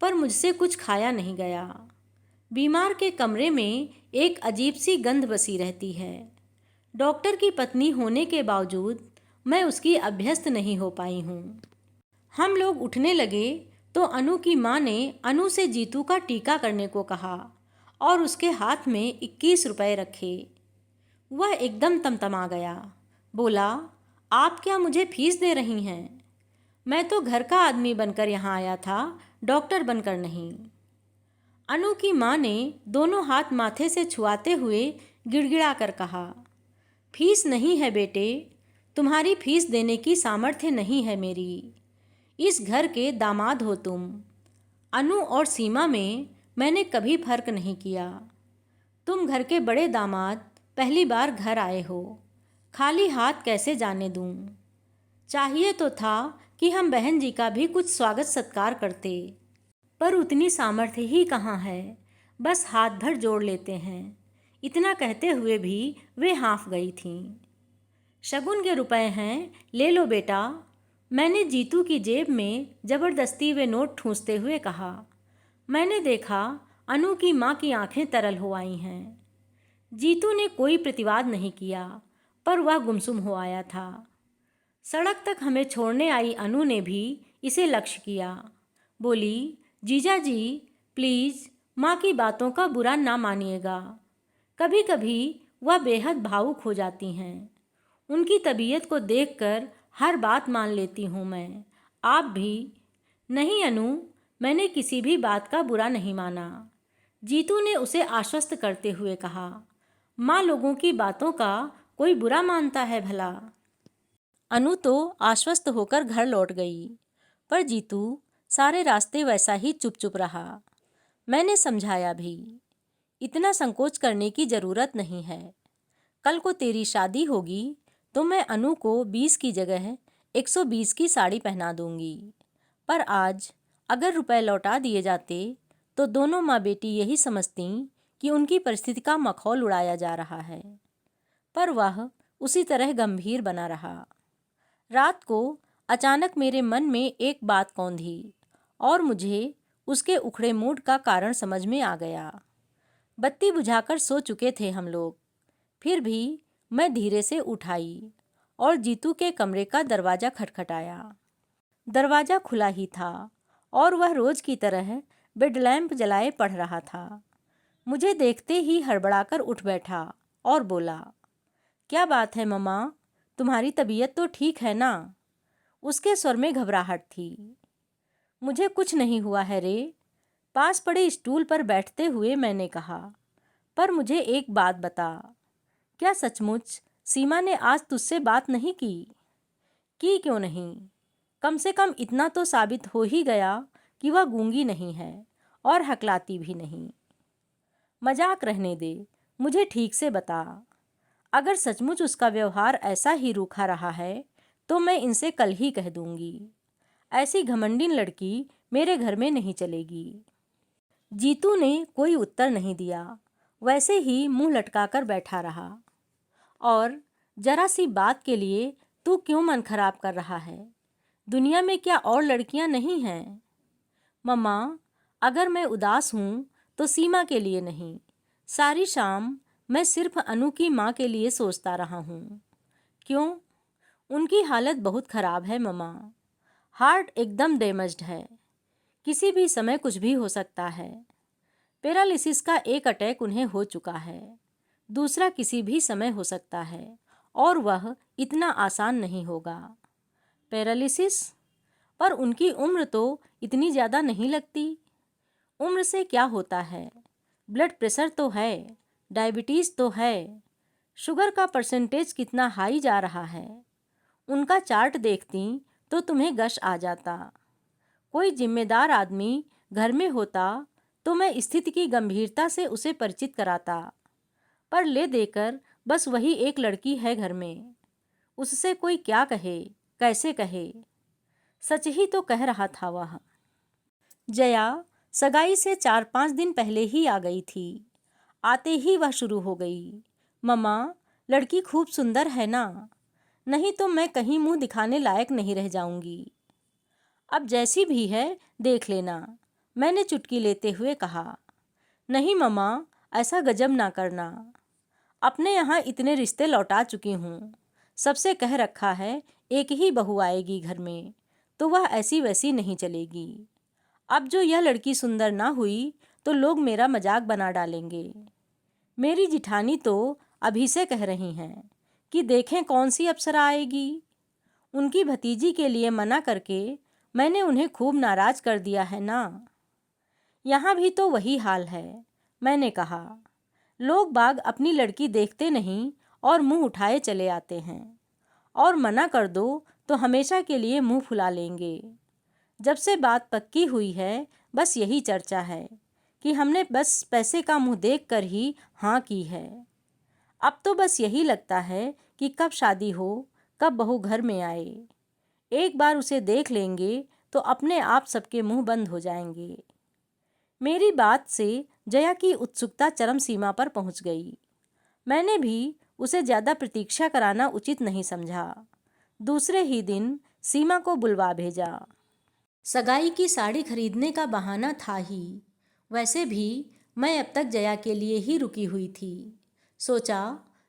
A: पर मुझसे कुछ खाया नहीं गया। बीमार के कमरे में एक अजीब सी गंध बसी रहती है। डॉक्टर की पत्नी होने के बावजूद मैं उसकी अभ्यस्त नहीं हो पाई हूँ। हम लोग उठने लगे तो अनु की माँ ने अनु से जीतू का टीका करने को कहा और उसके हाथ में 21 रुपए रखे। वह एकदम तमतमा गया, बोला, आप क्या मुझे फीस दे रही हैं? मैं तो घर का आदमी बनकर यहाँ आया था, डॉक्टर बनकर नहीं। अनु की माँ ने दोनों हाथ माथे से छुआते हुए गिड़गिड़ा कर कहा, फीस नहीं है बेटे, तुम्हारी फीस देने की सामर्थ्य नहीं है मेरी। इस घर के दामाद हो तुम। अनु और सीमा में मैंने कभी फर्क नहीं किया। तुम घर के बड़े दामाद पहली बार घर आए हो, खाली हाथ कैसे जाने दूं? चाहिए तो था कि हम बहन जी का भी कुछ स्वागत सत्कार करते, पर उतनी सामर्थ्य ही कहाँ है, बस हाथ भर जोड़ लेते हैं। इतना कहते हुए भी वे हाँफ गई थीं। शगुन के रुपए हैं, ले लो बेटा, मैंने जीतू की जेब में जबरदस्ती वे नोट ठूंसते हुए कहा। मैंने देखा अनु की माँ की आंखें तरल हो आई हैं। जीतू ने कोई प्रतिवाद नहीं किया, पर वह गुमसुम हो आया था। सड़क तक हमें छोड़ने आई अनु ने भी इसे लक्ष्य किया। बोली, जीजा जी प्लीज़ माँ की बातों का बुरा ना मानिएगा। कभी कभी वह बेहद भावुक हो जाती हैं। उनकी तबीयत को देखकर हर बात मान लेती हूँ मैं, आप भी। नहीं अनु, मैंने किसी भी बात का बुरा नहीं माना, जीतू ने उसे आश्वस्त करते हुए कहा। माँ लोगों की बातों का कोई बुरा मानता है भला? अनु तो आश्वस्त होकर घर लौट गई, पर जीतू सारे रास्ते वैसा ही चुप चुप रहा। मैंने समझाया भी, इतना संकोच करने की ज़रूरत नहीं है। कल को तेरी शादी होगी तो मैं अनु को 20 की जगह 120 की साड़ी पहना दूंगी। पर आज अगर रुपए लौटा दिए जाते तो दोनों माँ बेटी यही समझती कि उनकी परिस्थिति का मखौल उड़ाया जा रहा है। पर वह उसी तरह गंभीर बना रहा। रात को अचानक मेरे मन में एक बात कौंधी और मुझे उसके उखड़े मूड का कारण समझ में आ गया। बत्ती बुझाकर सो चुके थे हम लोग, फिर भी मैं धीरे से उठाई और जीतू के कमरे का दरवाज़ा खटखटाया। दरवाज़ा खुला ही था और वह रोज़ की तरह बेड लैंप जलाए पढ़ रहा था। मुझे देखते ही हड़बड़ाकर उठ बैठा और बोला, क्या बात है मम्मा, तुम्हारी तबीयत तो ठीक है ना? उसके स्वर में घबराहट थी। मुझे कुछ नहीं हुआ है रे, पास पड़े स्टूल पर बैठते हुए मैंने कहा। पर मुझे एक बात बता, क्या सचमुच सीमा ने आज तुझसे बात नहीं की? कि क्यों नहीं? कम से कम इतना तो साबित हो ही गया कि वह गूंगी नहीं है और हकलाती भी नहीं। मजाक रहने दे, मुझे ठीक से बता। अगर सचमुच उसका व्यवहार ऐसा ही रूखा रहा है तो मैं इनसे कल ही कह दूंगी। ऐसी घमंडिन लड़की मेरे घर में नहीं चलेगी। जीतू ने कोई उत्तर नहीं दिया, वैसे ही मुंह लटकाकर बैठा रहा। और जरा सी बात के लिए तू क्यों मन खराब कर रहा है? दुनिया में क्या और लड़कियां नहीं हैं? मम्मा, अगर मैं उदास हूँ तो सीमा के लिए नहीं, सारी शाम मैं सिर्फ अनु की माँ के लिए सोचता रहा हूँ। क्यों? उनकी हालत बहुत ख़राब है मम्मा। हार्ट एकदम डैमेज्ड है, किसी भी समय कुछ भी हो सकता है। पैरालिसिस का एक अटैक उन्हें हो चुका है, दूसरा किसी भी समय हो सकता है और वह इतना आसान नहीं होगा। पैरालिसिस? पर उनकी उम्र तो इतनी ज़्यादा नहीं लगती। उम्र से क्या होता है? ब्लड प्रेशर तो है, डायबिटीज़ तो है, शुगर का परसेंटेज कितना हाई जा रहा है। उनका चार्ट देखती तो तुम्हें गश आ जाता। कोई जिम्मेदार आदमी घर में होता तो मैं स्थिति की गंभीरता से उसे परिचित कराता, पर ले देकर बस वही एक लड़की है घर में, उससे कोई क्या कहे, कैसे कहे? सच ही तो कह रहा था वह। जया सगाई से 4-5 दिन पहले ही आ गई थी। आते ही वह शुरू हो गई, मम्मा, लड़की खूब सुंदर है ना? नहीं तो मैं कहीं मुंह दिखाने लायक नहीं रह जाऊंगी। अब जैसी भी है देख लेना, मैंने चुटकी लेते हुए कहा। नहीं मम्मा, ऐसा गजब ना करना। अपने यहाँ इतने रिश्ते लौटा चुकी हूँ, सबसे कह रखा है एक ही बहू आएगी घर में, तो वह ऐसी वैसी नहीं चलेगी। अब जो यह लड़की सुंदर ना हुई तो लोग मेरा मजाक बना डालेंगे। मेरी जिठानी तो अभी से कह रही हैं कि देखें कौन सी अप्सरा आएगी। उनकी भतीजी के लिए मना करके मैंने उन्हें खूब नाराज कर दिया है ना। यहाँ भी तो वही हाल है। मैंने कहा, लोग बाग अपनी लड़की देखते नहीं और मुंह उठाए चले आते हैं, और मना कर दो तो हमेशा के लिए मुंह फुला लेंगे। जब से बात पक्की हुई है बस यही चर्चा है कि हमने बस पैसे का मुंह देखकर ही हाँ की है। अब तो बस यही लगता है कि कब शादी हो, कब बहू घर में आए। एक बार उसे देख लेंगे तो अपने आप सबके मुंह बंद हो जाएंगे। मेरी बात से जया की उत्सुकता चरम सीमा पर पहुंच गई। मैंने भी उसे ज़्यादा प्रतीक्षा कराना उचित नहीं समझा। दूसरे ही दिन सीमा को बुलवा भेजा। सगाई की साड़ी खरीदने का बहाना था ही। वैसे भी मैं अब तक जया के लिए ही रुकी हुई थी। सोचा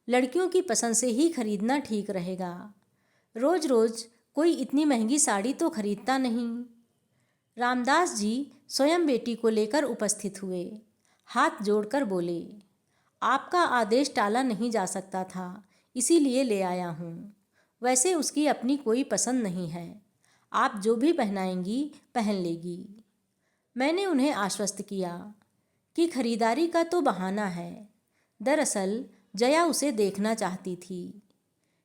A: लड़कियों की पसंद से ही खरीदना ठीक रहेगा। रोज रोज कोई इतनी महंगी साड़ी तो खरीदता नहीं। रामदास जी स्वयं बेटी को लेकर उपस्थित हुए, हाथ जोड़कर बोले, आपका आदेश टाला नहीं जा सकता था, इसीलिए ले आया हूँ। वैसे उसकी अपनी कोई पसंद नहीं है, आप जो भी पहनाएंगी पहन लेगी। मैंने उन्हें आश्वस्त किया कि खरीदारी का तो बहाना है, दरअसल जया उसे देखना चाहती थी।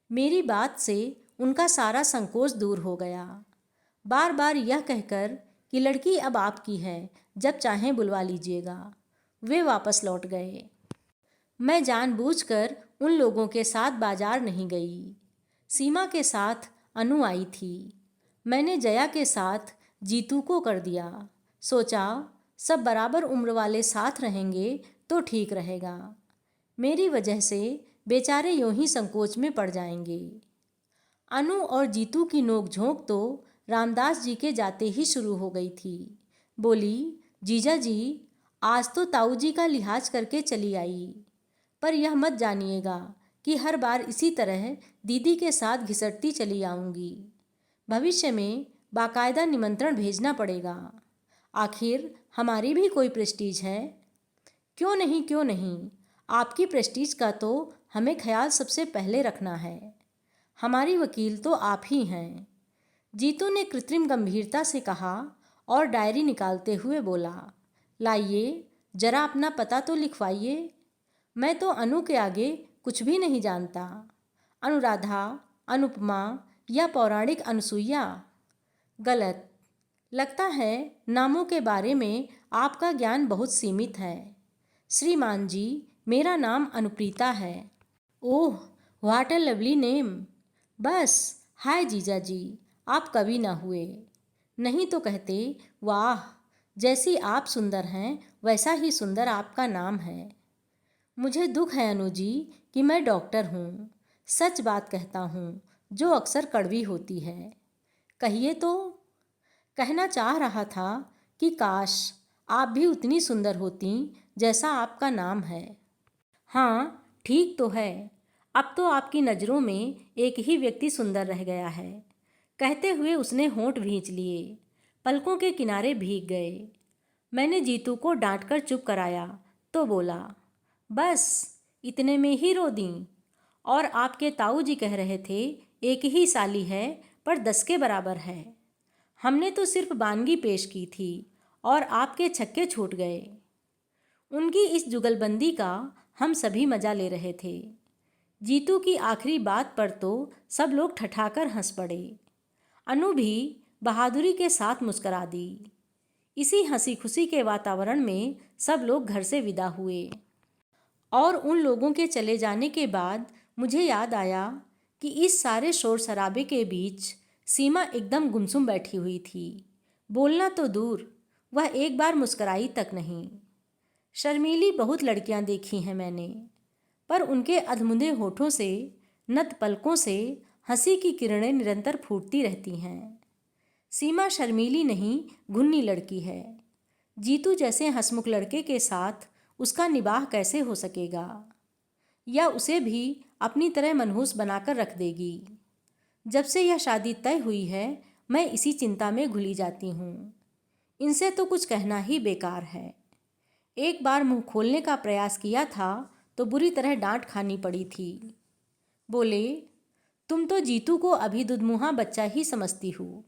A: मेरी बात से उनका सारा संकोच दूर हो गया। बार बार यह कहकर कि लड़की अब आपकी है, जब चाहें बुलवा लीजिएगा, वे वापस लौट गए। मैं जानबूझकर उन लोगों के साथ बाजार नहीं गई। सीमा के साथ अनु आई थी। मैंने जया के साथ जीतू को कर दिया। सोचा सब बराबर उम्र वाले साथ रहेंगे तो ठीक रहेगा। मेरी वजह से बेचारे यूं ही संकोच में पड़ जाएंगे। अनु और जीतू की नोकझोंक तो रामदास जी के जाते ही शुरू हो गई थी। बोली, जीजा जी, आज तो ताऊ जी का लिहाज करके चली आई, पर यह मत जानिएगा कि हर बार इसी तरह दीदी के साथ घिसटती चली आऊँगी। भविष्य में बाकायदा निमंत्रण भेजना पड़ेगा। आखिर हमारी भी कोई प्रेस्टीज है। क्यों नहीं, क्यों नहीं, आपकी प्रेस्टीज का तो हमें ख्याल सबसे पहले रखना है। हमारी वकील तो आप ही हैं। जीतू ने कृत्रिम गंभीरता से कहा और डायरी निकालते हुए बोला, लाइए जरा अपना पता तो लिखवाइए। मैं तो अनु के आगे कुछ भी नहीं जानता। अनुराधा, अनुपमा या पौराणिक अनसुईया? गलत। लगता है नामों के बारे में आपका ज्ञान बहुत सीमित है। श्रीमान जी, मेरा नाम अनुप्रीता है। ओह, व्हाट अ लवली नेम। बस, हाय जीजा जी, आप कवि न हुए। नहीं तो कहते, वाह, जैसी आप सुंदर हैं वैसा ही सुंदर आपका नाम है। मुझे दुख है अनु जी कि मैं डॉक्टर हूँ। सच बात कहता हूँ जो अक्सर कड़वी होती है। कहिए तो। कहना चाह रहा था कि काश आप भी उतनी सुंदर होती जैसा आपका नाम है। हाँ, ठीक तो है। अब तो आपकी नज़रों में एक ही व्यक्ति सुंदर रह गया है। कहते हुए उसने होंठ भींच लिए। पलकों के किनारे भीग गए। मैंने जीतू को डांटकर चुप कराया तो बोला, बस इतने में ही रो दी। और आपके ताऊ जी कह रहे थे एक ही साली है पर 10 के बराबर है। हमने तो सिर्फ बानगी पेश की थी और आपके छक्के छूट गए। उनकी इस जुगलबंदी का हम सभी मजा ले रहे थे। जीतू की आखिरी बात पर तो सब लोग ठठाकर हंस पड़े। अनु भी बहादुरी के साथ मुस्करा दी। इसी हंसी खुशी के वातावरण में सब लोग घर से विदा हुए। और उन लोगों के चले जाने के बाद मुझे याद आया कि इस सारे शोर शराबे के बीच सीमा एकदम गुमसुम बैठी हुई थी। बोलना तो दूर, वह एक बार मुस्कराई तक नहीं। शर्मीली बहुत लड़कियां देखी हैं मैंने, पर उनके अधमुंदे होठों से, नत पलकों से हंसी की किरणें निरंतर फूटती रहती हैं। सीमा शर्मीली नहीं, घुन्नी लड़की है। जीतू जैसे हंसमुख लड़के के साथ उसका निबाह कैसे हो सकेगा? या उसे भी अपनी तरह मनहूस बनाकर रख देगी। जब से यह शादी तय हुई है मैं इसी चिंता में घुली जाती हूँ। इनसे तो कुछ कहना ही बेकार है। एक बार मुंह खोलने का प्रयास किया था तो बुरी तरह डांट खानी पड़ी थी। बोले, तुम तो जीतू को अभी दुधमुहा बच्चा ही समझती हो।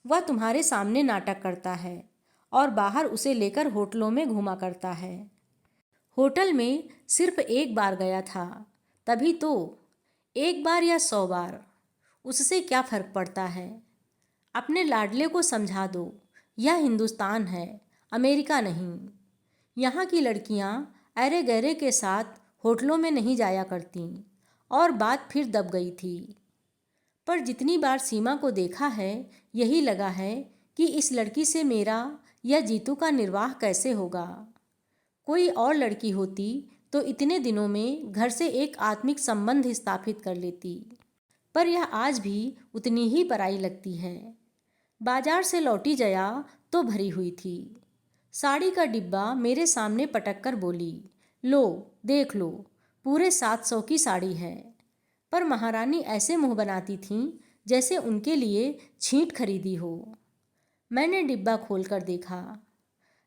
A: वह तुम्हारे सामने नाटक करता है और बाहर उसे लेकर होटलों में घूमा करता है। होटल में सिर्फ एक बार गया था, तभी तो। एक बार या 100 बार, उससे क्या फर्क पड़ता है? अपने लाडले को समझा दो, यह हिंदुस्तान है, अमेरिका नहीं। यहाँ की लड़कियाँ अरे गहरे के साथ होटलों में नहीं जाया करती। और बात फिर दब गई थी। पर जितनी बार सीमा को देखा है यही लगा है कि इस लड़की से मेरा या जीतू का निर्वाह कैसे होगा। कोई और लड़की होती तो इतने दिनों में घर से एक आत्मिक संबंध स्थापित कर लेती, पर यह आज भी उतनी ही पराई लगती है। बाजार से लौटी जया तो भरी हुई थी। साड़ी का डिब्बा मेरे सामने पटक कर बोली, लो देख लो, पूरे 700 की साड़ी है। पर महारानी ऐसे मुंह बनाती थीं जैसे उनके लिए छींट खरीदी हो। मैंने डिब्बा खोलकर देखा।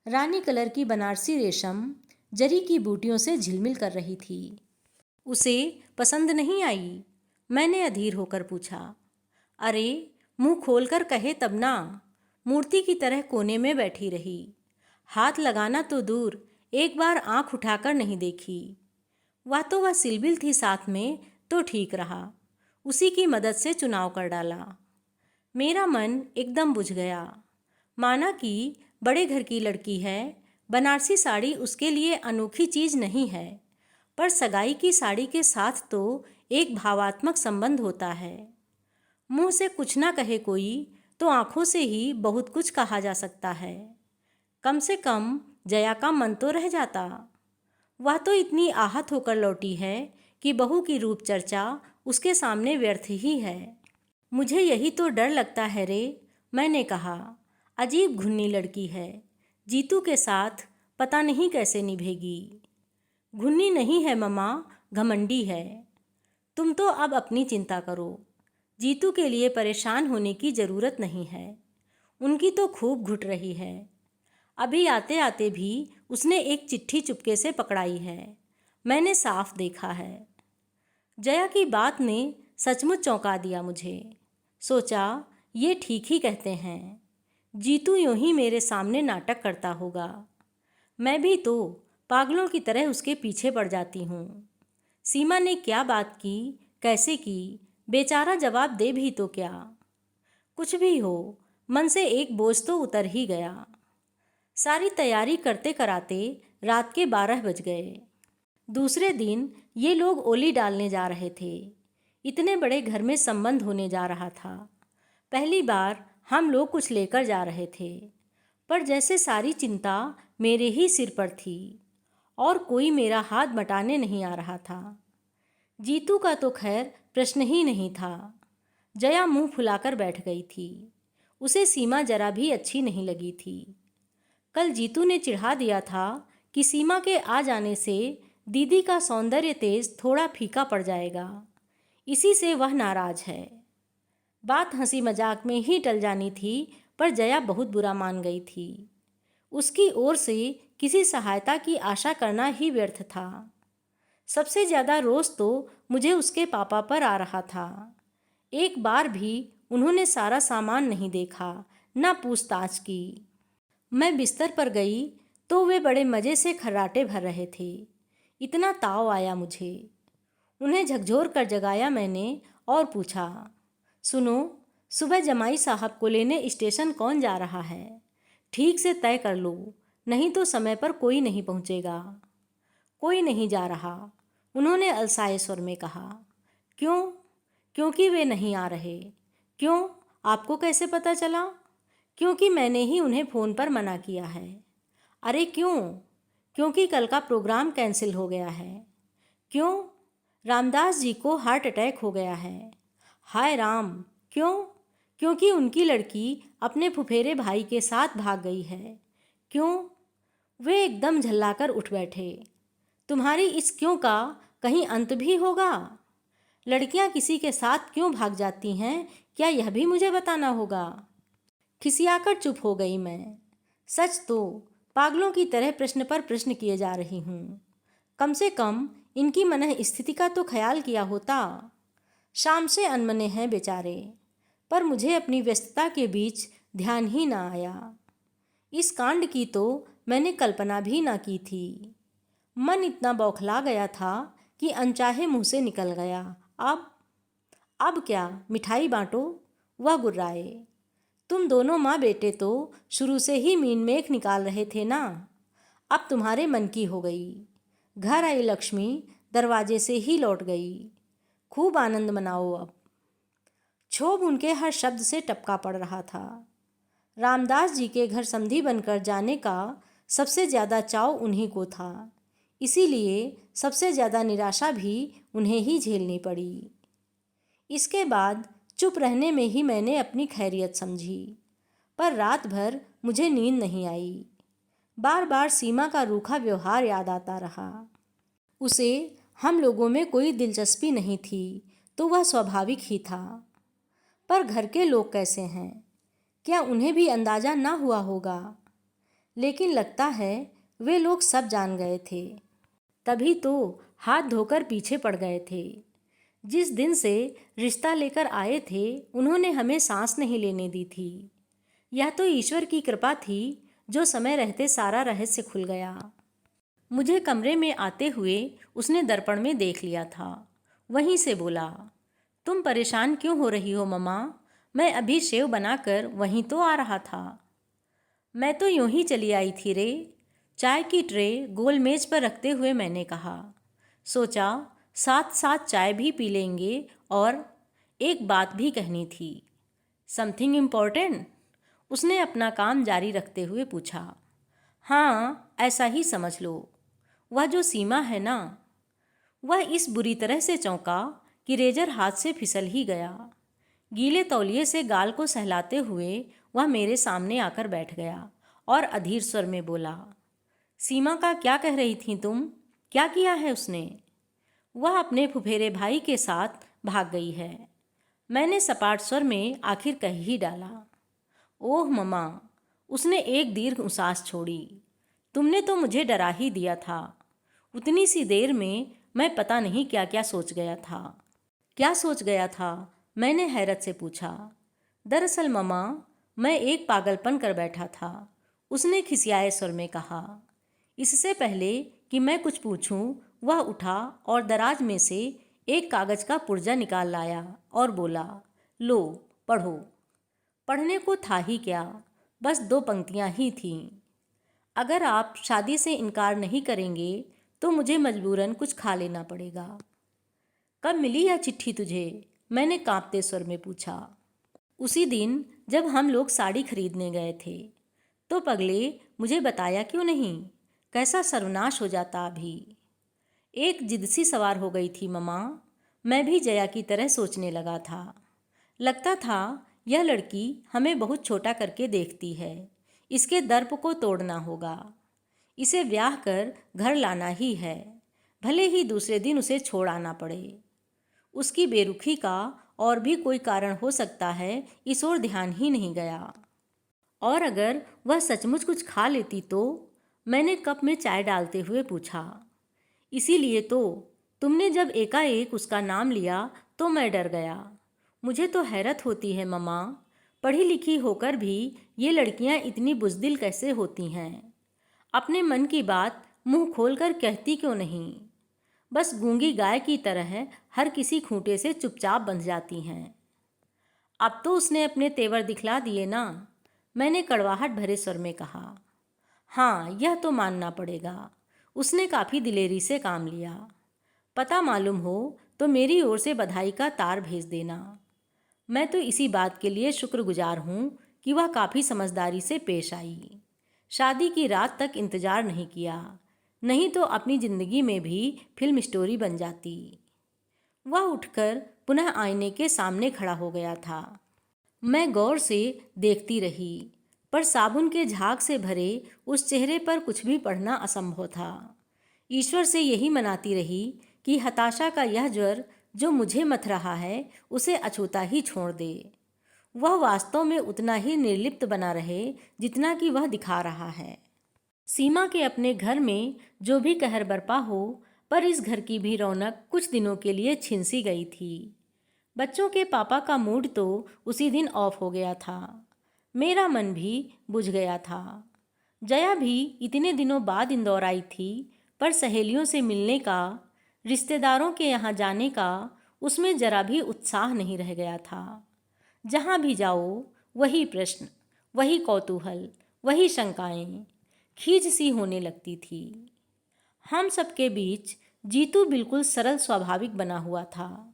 A: रानी कलर की बनारसी रेशम जरी की बूटियों से झिलमिल कर रही थी। उसे पसंद नहीं आई? मैंने अधीर होकर पूछा। अरे मुंह खोलकर कहे तब ना। मूर्ति की तरह कोने में बैठी रही। हाथ लगाना तो दूर, एक बार आंख उठाकर नहीं देखी। वह सिलबिल थी साथ में तो ठीक रहा। उसी की मदद से चुनाव कर डाला। मेरा मन एकदम बुझ गया। माना कि बड़े घर की लड़की है, बनारसी साड़ी उसके लिए अनोखी चीज़ नहीं है, पर सगाई की साड़ी के साथ तो एक भावात्मक संबंध होता है। मुंह से कुछ ना कहे कोई तो आंखों से ही बहुत कुछ कहा जा सकता है। कम से कम जया का मन तो रह जाता। वह तो इतनी आहत होकर लौटी है कि बहू की रूप चर्चा उसके सामने व्यर्थ ही है। मुझे यही तो डर लगता है रे, मैंने कहा। अजीब घुन्नी लड़की है, जीतू के साथ पता नहीं कैसे निभेगी। घुन्नी नहीं है मम्मा, घमंडी है। तुम तो अब अपनी चिंता करो। जीतू के लिए परेशान होने की ज़रूरत नहीं है। उनकी तो खूब घुट रही है। अभी आते आते भी उसने एक चिट्ठी चुपके से पकड़ाई है। मैंने साफ देखा है। जया की बात ने सचमुच चौंका दिया मुझे। सोचा, ये ठीक ही कहते हैं। जीतू यूं ही मेरे सामने नाटक करता होगा। मैं भी तो पागलों की तरह उसके पीछे पड़ जाती हूँ। सीमा ने क्या बात की, कैसे की, बेचारा जवाब दे भी तो क्या। कुछ भी हो, मन से एक बोझ तो उतर ही गया। सारी तैयारी करते कराते रात के 12 बज गए। दूसरे दिन ये लोग ओली डालने जा रहे थे। इतने बड़े घर में संबंध होने जा रहा था। पहली बार हम लोग कुछ लेकर जा रहे थे, पर जैसे सारी चिंता मेरे ही सिर पर थी और कोई मेरा हाथ बटाने नहीं आ रहा था। जीतू का तो खैर प्रश्न ही नहीं था। जया मुंह फुलाकर बैठ गई थी। उसे सीमा जरा भी अच्छी नहीं लगी थी। कल जीतू ने चिढ़ा दिया था कि सीमा के आ जाने से दीदी का सौंदर्य तेज थोड़ा फीका पड़ जाएगा। इसी से वह नाराज है। बात हंसी मजाक में ही टल जानी थी, पर जया बहुत बुरा मान गई थी। उसकी ओर से किसी सहायता की आशा करना ही व्यर्थ था। सबसे ज़्यादा रोष तो मुझे उसके पापा पर आ रहा था। एक बार भी उन्होंने सारा सामान नहीं देखा, ना पूछताछ की। मैं बिस्तर पर गई तो वे बड़े मज़े से खर्राटे भर रहे थे। इतना ताव आया मुझे। उन्हें झकझोर कर जगाया मैंने और पूछा, सुनो, सुबह जमाई साहब को लेने स्टेशन कौन जा रहा है? ठीक से तय कर लो, नहीं तो समय पर कोई नहीं पहुंचेगा। कोई नहीं जा रहा, उन्होंने अलसाए स्वर में कहा। क्यों? क्योंकि वे नहीं आ रहे। क्यों? आपको कैसे पता चला? क्योंकि मैंने ही उन्हें फ़ोन पर मना किया है। अरे क्यों? क्योंकि कल का प्रोग्राम कैंसिल हो गया है। क्यों? रामदास जी को हार्ट अटैक हो गया है। हाय राम! क्यों? क्योंकि उनकी लड़की अपने फुफेरे भाई के साथ भाग गई है। क्यों? वे एकदम झल्लाकर उठ बैठे। तुम्हारी इस क्यों का कहीं अंत भी होगा? लड़कियां किसी के साथ क्यों भाग जाती हैं, क्या यह भी मुझे बताना होगा? खिसियाकर चुप हो गई मैं। सच तो पागलों की तरह प्रश्न पर प्रश्न किए जा रही हूँ। कम से कम इनकी मनः स्थिति का तो ख्याल किया होता। शाम से अनमने हैं बेचारे, पर मुझे अपनी व्यस्तता के बीच ध्यान ही ना आया। इस कांड की तो मैंने कल्पना भी ना की थी। मन इतना बौखला गया था कि अनचाहे मुंह से निकल गया। अब क्या, मिठाई बांटो? वह गुर्राए। तुम दोनों माँ बेटे तो शुरू से ही मीन मेख निकाल रहे थे ना। अब तुम्हारे मन की हो गई। घर आई लक्ष्मी दरवाजे से ही लौट गई। खूब आनंद मनाओ अब। क्षोभ उनके हर शब्द से टपका पड़ रहा था। रामदास जी के घर समधी बनकर जाने का सबसे ज़्यादा चाव उन्हीं को था। इसीलिए सबसे ज़्यादा निराशा भी उन्हें ही झेलनी पड़ी। इसके बाद चुप रहने में ही मैंने अपनी खैरियत समझी, पर रात भर मुझे नींद नहीं आई। बार बार सीमा का रूखा व्यवहार याद आता रहा। उसे हम लोगों में कोई दिलचस्पी नहीं थी, तो वह स्वाभाविक ही था। पर घर के लोग कैसे हैं, क्या उन्हें भी अंदाज़ा ना हुआ होगा? लेकिन लगता है वे लोग सब जान गए थे, तभी तो हाथ धोकर पीछे पड़ गए थे। जिस दिन से रिश्ता लेकर आए थे, उन्होंने हमें सांस नहीं लेने दी थी। यह तो ईश्वर की कृपा थी, जो समय रहते सारा रहस्य खुल गया। मुझे कमरे में आते हुए उसने दर्पण में देख लिया था। वहीं से बोला, तुम परेशान क्यों हो रही हो मम्मा? मैं अभी शेव बनाकर वहीं तो आ रहा था। मैं तो यूं ही चली आई थी रे। चाय की ट्रे गोल मेज पर रखते हुए मैंने कहा, सोचा साथ साथ चाय भी पी लेंगे और एक बात भी कहनी थी। Something important? उसने अपना काम जारी रखते हुए पूछा। हाँ, ऐसा ही समझ लो। वह जो सीमा है ना, वह इस बुरी तरह से चौंका कि रेजर हाथ से फिसल ही गया। गीले तौलिए से गाल को सहलाते हुए वह मेरे सामने आकर बैठ गया और अधीर स्वर में बोला, सीमा का क्या कह रही थी तुम? क्या किया है उसने? वह अपने फुफेरे भाई के साथ भाग गई है। मैंने सपाट स्वर में आखिर कह ही डाला। ओह मम्मा, उसने एक दीर्घ उसास छोड़ी। तुमने तो मुझे डरा ही दिया था। उतनी सी देर में मैं पता नहीं क्या क्या सोच गया था। क्या सोच गया था? मैंने हैरत से पूछा। दरअसल मम्मा, मैं एक पागलपन कर बैठा था, उसने खिसियाए स्वर में कहा। इससे पहले कि मैं कुछ पूछूं, वह उठा और दराज में से एक कागज का पुर्जा निकाल लाया और बोला, लो पढ़ो। पढ़ने को था ही क्या, बस 2 पंक्तियां ही थीं। अगर आप शादी से इनकार नहीं करेंगे तो मुझे मजबूरन कुछ खा लेना पड़ेगा। कब मिली यह चिट्ठी तुझे? मैंने कांपते स्वर में पूछा। उसी दिन जब हम लोग साड़ी खरीदने गए थे। तो पगले, मुझे बताया क्यों नहीं? कैसा सर्वनाश हो जाता अभी। एक जिद सी सवार हो गई थी मम्मा। मैं भी जया की तरह सोचने लगा था। लगता था यह लड़की हमें बहुत छोटा करके देखती है। इसके दर्प को तोड़ना होगा। इसे ब्याह कर घर लाना ही है, भले ही दूसरे दिन उसे छोड़ आना पड़े। उसकी बेरुखी का और भी कोई कारण हो सकता है, इस ओर ध्यान ही नहीं गया। और अगर वह सचमुच कुछ खा लेती तो? मैंने कप में चाय डालते हुए पूछा। इसीलिए तो तुमने जब एकाएक उसका नाम लिया तो मैं डर गया। मुझे तो हैरत होती है मम्मा, पढ़ी लिखी होकर भी ये लड़कियां इतनी बुज़दिल कैसे होती हैं। अपने मन की बात मुंह खोलकर कहती क्यों नहीं? बस गूंगी गाय की तरह हर किसी खूंटे से चुपचाप बंध जाती हैं। अब तो उसने अपने तेवर दिखला दिए ना, मैंने कड़वाहट भरे स्वर में कहा। हाँ, यह तो मानना पड़ेगा, उसने काफ़ी दिलेरी से काम लिया। पता मालूम हो तो मेरी ओर से बधाई का तार भेज देना। मैं तो इसी बात के लिए शुक्रगुजार हूँ कि वह काफ़ी समझदारी से पेश आई। शादी की रात तक इंतज़ार नहीं किया, नहीं तो अपनी ज़िंदगी में भी फिल्म स्टोरी बन जाती। वह उठकर पुनः आईने के सामने खड़ा हो गया था। मैं गौर से देखती रही, पर साबुन के झाग से भरे उस चेहरे पर कुछ भी पढ़ना असंभव था। ईश्वर से यही मनाती रही कि हताशा का यह ज्वर जो मुझे मथ रहा है, उसे अछूता ही छोड़ दे। वह वास्तव में उतना ही निर्लिप्त बना रहे जितना कि वह दिखा रहा है। सीमा के अपने घर में जो भी कहर बरपा हो, पर इस घर की भी रौनक कुछ दिनों के लिए छिन सी गई थी। बच्चों के पापा का मूड तो उसी दिन ऑफ हो गया था। मेरा मन भी बुझ गया था। जया भी इतने दिनों बाद इंदौर आई थी, पर सहेलियों से मिलने का, रिश्तेदारों के यहाँ जाने का उसमें जरा भी उत्साह नहीं रह गया था। जहाँ भी जाओ वही प्रश्न, वही कौतूहल, वही शंकाएं, खींच सी होने लगती थी। हम सबके बीच जीतू बिल्कुल सरल स्वाभाविक बना हुआ था,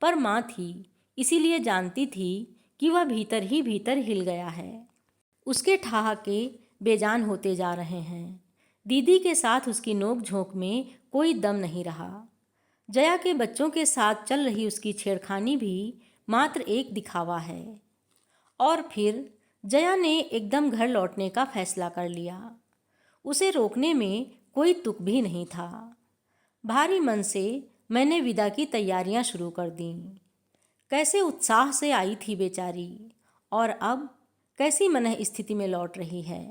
A: पर माँ थी, इसीलिए जानती थी कि वह भीतर ही भीतर हिल गया है। उसके ठहाके बेजान होते जा रहे हैं। दीदी के साथ उसकी नोक झोंक में कोई दम नहीं रहा। जया के बच्चों के साथ चल रही उसकी छेड़खानी भी मात्र एक दिखावा है। और फिर जया ने एकदम घर लौटने का फैसला कर लिया। उसे रोकने में कोई तुक भी नहीं था। भारी मन से मैंने विदा की तैयारियां शुरू कर दीं। कैसे उत्साह से आई थी बेचारी, और अब कैसी मनः स्थिति में लौट रही है।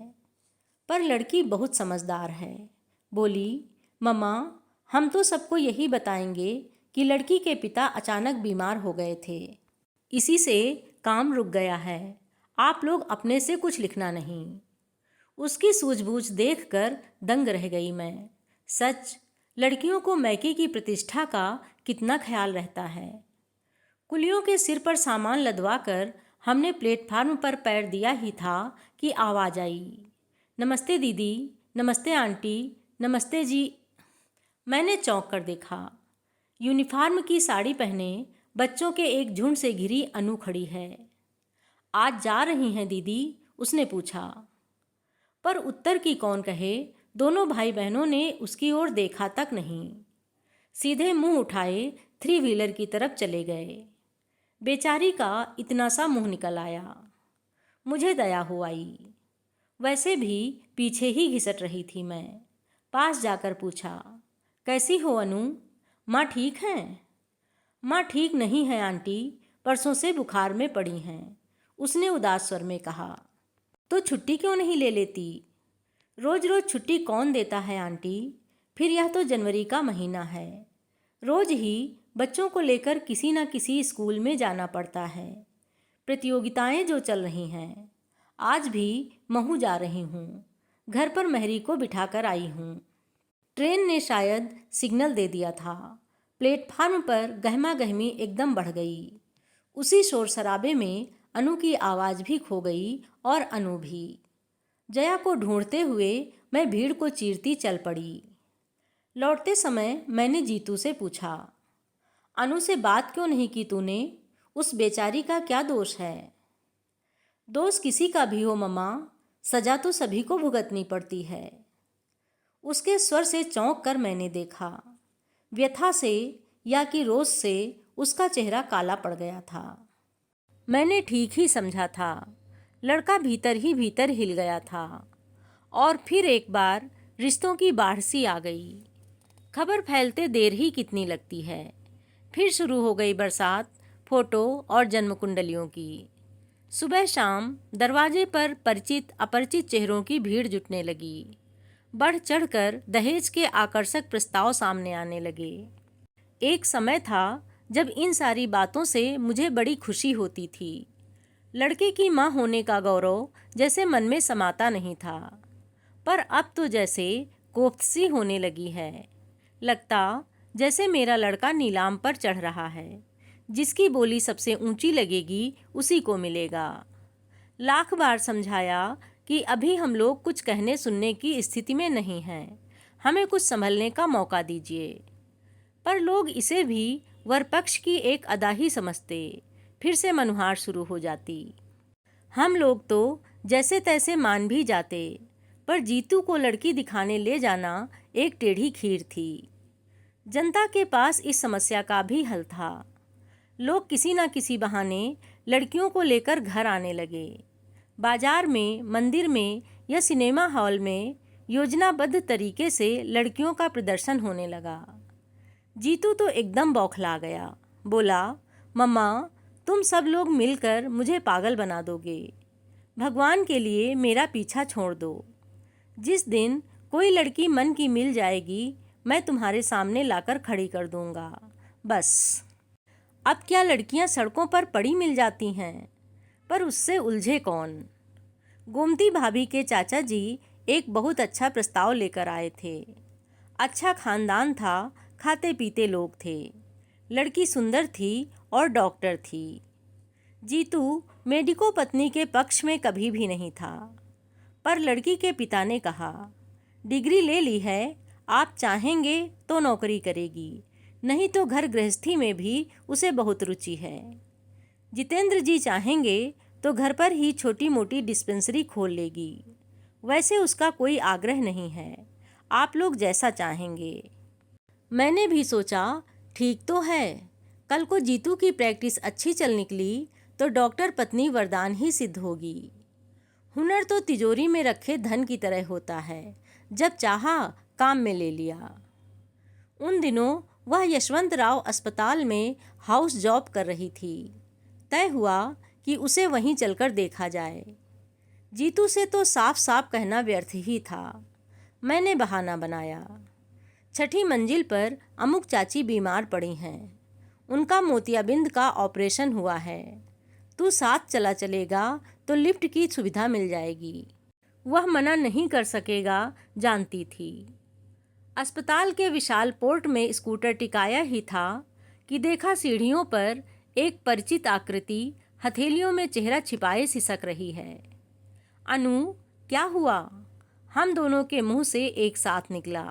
A: पर लड़की बहुत समझदार है। बोली, मम्मा, हम तो सबको यही बताएंगे कि लड़की के पिता अचानक बीमार हो गए थे, इसी से काम रुक गया है। आप लोग अपने से कुछ लिखना नहीं। उसकी सूझबूझ देखकर दंग रह गई मैं। सच, लड़कियों को मैके की प्रतिष्ठा का कितना ख्याल रहता है। कुलियों के सिर पर सामान लदवा कर हमने प्लेटफार्म पर पैर दिया ही था कि आवाज़ आई, नमस्ते दीदी, नमस्ते आंटी, नमस्ते जी। मैंने चौंक कर देखा। यूनिफॉर्म की साड़ी पहने बच्चों के एक झुंड से घिरी अनु खड़ी है। आज जा रही हैं दीदी? उसने पूछा। पर उत्तर की कौन कहे, दोनों भाई बहनों ने उसकी ओर देखा तक नहीं। सीधे मुंह उठाए 3 व्हीलर की तरफ चले गए। बेचारी का इतना सा मुंह निकल आया। मुझे दया हो आई। वैसे भी पीछे ही घिसट रही थी मैं। पास जाकर पूछा, कैसी हो अनु? माँ ठीक हैं? माँ ठीक नहीं है आंटी, परसों से बुखार में पड़ी हैं, उसने उदास स्वर में कहा। तो छुट्टी क्यों नहीं ले लेती? रोज रोज छुट्टी कौन देता है आंटी? फिर यह तो जनवरी का महीना है, रोज ही बच्चों को लेकर किसी न किसी स्कूल में जाना पड़ता है। प्रतियोगिताएं जो चल रही हैं, आज भी महू जा रही हूँ, घर पर महरी को बिठाकर आई हूँ। ट्रेन ने शायद सिग्नल दे दिया था। प्लेटफार्म पर गहमा गहमी एकदम बढ़ गई। उसी शोर शराबे में अनु की आवाज़ भी खो गई और अनु भी। जया को ढूंढते हुए मैं भीड़ को चीरती चल पड़ी। लौटते समय मैंने जीतू से पूछा, अनु से बात क्यों नहीं की तूने? उस बेचारी का क्या दोष है? दोष किसी का भी हो मम्मा, सजा तो सभी को भुगतनी पड़ती है। उसके स्वर से चौंक कर मैंने देखा। व्यथा से या कि रोष से उसका चेहरा काला पड़ गया था। मैंने ठीक ही समझा था। लड़का भीतर ही भीतर हिल गया था और फिर एक बार रिश्तों की बाढ़ सी आ गई। खबर फैलते देर ही कितनी लगती है। फिर शुरू हो गई बरसात फोटो और जन्म कुंडलियों की। सुबह शाम दरवाजे पर परिचित अपरिचित चेहरों की भीड़ जुटने लगी। बढ़ चढ़कर दहेज के आकर्षक प्रस्ताव सामने आने लगे। एक समय था जब इन सारी बातों से मुझे बड़ी खुशी होती थी। लड़के की माँ होने का गौरव जैसे मन में समाता नहीं था, पर अब तो जैसे कोफ्त सी होने लगी है। लगता जैसे मेरा लड़का नीलाम पर चढ़ रहा है, जिसकी बोली सबसे ऊंची लगेगी उसी को मिलेगा। लाख बार समझाया कि अभी हम लोग कुछ कहने सुनने की स्थिति में नहीं हैं, हमें कुछ संभलने का मौका दीजिए। पर लोग इसे भी वरपक्ष की एक अदा ही समझते। फिर से मनुहार शुरू हो जाती। हम लोग तो जैसे तैसे मान भी जाते, पर जीतू को लड़की दिखाने ले जाना एक टेढ़ी खीर थी। जनता के पास इस समस्या का भी हल था। लोग किसी न किसी बहाने लड़कियों को लेकर घर आने लगे। बाजार में, मंदिर में या सिनेमा हॉल में योजनाबद्ध तरीके से लड़कियों का प्रदर्शन होने लगा। जीतू तो एकदम बौखला गया। बोला, मम्मा तुम सब लोग मिलकर मुझे पागल बना दोगे। भगवान के लिए मेरा पीछा छोड़ दो। जिस दिन कोई लड़की मन की मिल जाएगी, मैं तुम्हारे सामने लाकर खड़ी कर दूंगा, बस। अब क्या लड़कियां सड़कों पर पड़ी मिल जाती हैं, पर उससे उलझे कौन। गोमती भाभी के चाचा जी एक बहुत अच्छा प्रस्ताव लेकर आए थे। अच्छा खानदान था, खाते पीते लोग थे। लड़की सुंदर थी और डॉक्टर थी। जीतू मेडिको पत्नी के पक्ष में कभी भी नहीं था, पर लड़की के पिता ने कहा, डिग्री ले ली है, आप चाहेंगे तो नौकरी करेगी, नहीं तो घर गृहस्थी में भी उसे बहुत रुचि है। जितेंद्र जी चाहेंगे तो घर पर ही छोटी मोटी डिस्पेंसरी खोल लेगी। वैसे उसका कोई आग्रह नहीं है, आप लोग जैसा चाहेंगे। मैंने भी सोचा ठीक तो है। कल को जीतू की प्रैक्टिस अच्छी चल निकली तो डॉक्टर पत्नी वरदान ही सिद्ध होगी। हुनर तो तिजोरी में रखे धन की तरह होता है, जब चाहा काम में ले लिया। उन दिनों वह यशवंतराव अस्पताल में हाउस जॉब कर रही थी। तय हुआ कि उसे वहीं चलकर देखा जाए। जीतू से तो साफ साफ कहना व्यर्थ ही था। मैंने बहाना बनाया, छठी मंजिल पर अमुक चाची बीमार पड़ी हैं, उनका मोतियाबिंद का ऑपरेशन हुआ है, तू साथ चला चलेगा तो लिफ्ट की सुविधा मिल जाएगी। वह मना नहीं कर सकेगा, जानती थी। अस्पताल के विशाल पोर्ट में स्कूटर टिकाया ही था कि देखा सीढ़ियों पर एक परिचित आकृति हथेलियों में चेहरा छिपाए सिसक रही है। अनु, क्या हुआ? हम दोनों के मुंह से एक साथ निकला।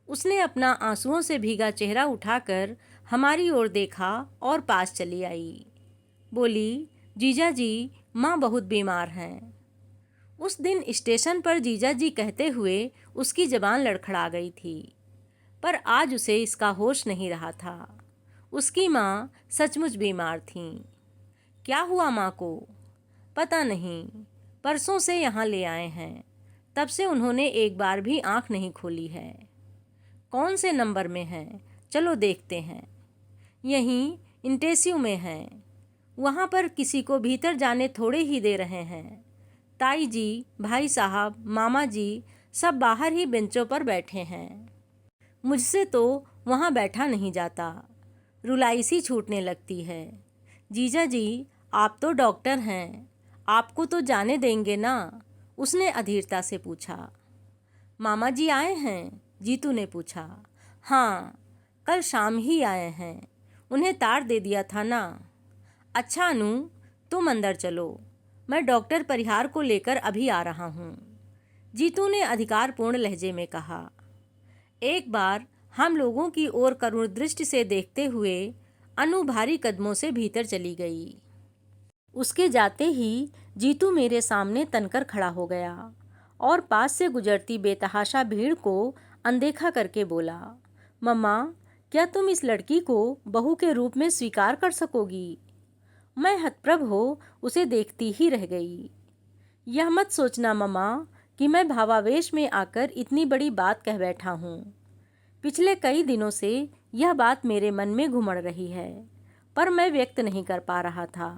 A: उसने अपना आंसुओं से भीगा चेहरा उठाकर हमारी ओर देखा और पास चली आई। बोली, जीजा जी, माँ बहुत बीमार हैं। उस दिन स्टेशन पर जीजा जी कहते हुए उसकी जबान लड़खड़ा गई थी, पर आज उसे इसका होश नहीं रहा था। उसकी माँ सचमुच बीमार थीं। क्या हुआ माँ को? पता नहीं, परसों से यहाँ ले आए हैं, तब से उन्होंने एक बार भी आंख नहीं खोली है। कौन से नंबर में हैं? चलो देखते हैं। यहीं इंटेंसिव में हैं। वहाँ पर किसी को भीतर जाने थोड़े ही दे रहे हैं। ताई जी, भाई साहब, मामा जी सब बाहर ही बेंचों पर बैठे हैं। मुझसे तो वहाँ बैठा नहीं जाता, रुलाई सी छूटने लगती है। जीजा जी, आप तो डॉक्टर हैं, आपको तो जाने देंगे ना? उसने अधीरता से पूछा। मामा जी आए हैं? जीतू ने पूछा। हाँ, कल शाम ही आए हैं, उन्हें तार दे दिया था ना। अच्छा अनु, तुम अंदर चलो, मैं डॉक्टर परिहार को लेकर अभी आ रहा हूँ, जीतू ने अधिकारपूर्ण लहजे में कहा। एक बार हम लोगों की ओर करुण दृष्टि से देखते हुए अनु भारी कदमों से भीतर चली गई। उसके जाते ही जीतू मेरे सामने तनकर खड़ा हो गया और पास से गुजरती बेतहाशा भीड़ को अनदेखा करके बोला, मम्मा, क्या तुम इस लड़की को बहू के रूप में स्वीकार कर सकोगी? मैं हतप्रभ हो उसे देखती ही रह गई। यह मत सोचना मम्मा कि मैं भावावेश में आकर इतनी बड़ी बात कह बैठा हूँ। पिछले कई दिनों से यह बात मेरे मन में घुमड़ रही है, पर मैं व्यक्त नहीं कर पा रहा था।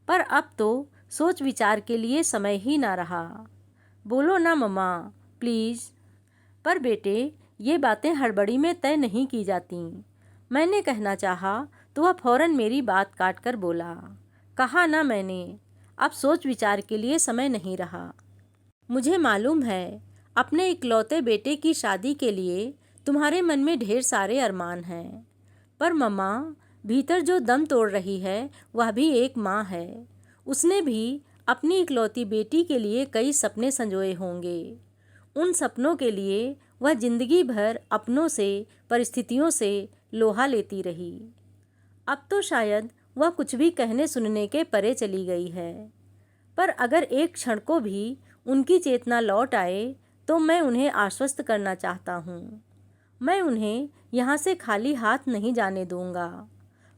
A: पर अब तो सोच विचार के लिए समय ही ना रहा। बोलो ना मम्मा, प्लीज़। पर बेटे, ये बातें हड़बड़ी में तय नहीं की जाती। मैंने कहना चाहा तो वह फौरन मेरी बात काट कर बोला, कहा ना मैंने, अब सोच विचार के लिए समय नहीं रहा। मुझे मालूम है अपने इकलौते बेटे की शादी के लिए तुम्हारे मन में ढेर सारे अरमान हैं, पर मम्मा, भीतर जो दम तोड़ रही है वह भी एक माँ है। उसने भी अपनी इकलौती बेटी के लिए कई सपने संजोए होंगे। उन सपनों के लिए वह जिंदगी भर अपनों से, परिस्थितियों से लोहा लेती रही। अब तो शायद वह कुछ भी कहने सुनने के परे चली गई है, पर अगर एक क्षण को भी उनकी चेतना लौट आए तो मैं उन्हें आश्वस्त करना चाहता हूँ। मैं उन्हें यहाँ से खाली हाथ नहीं जाने दूँगा।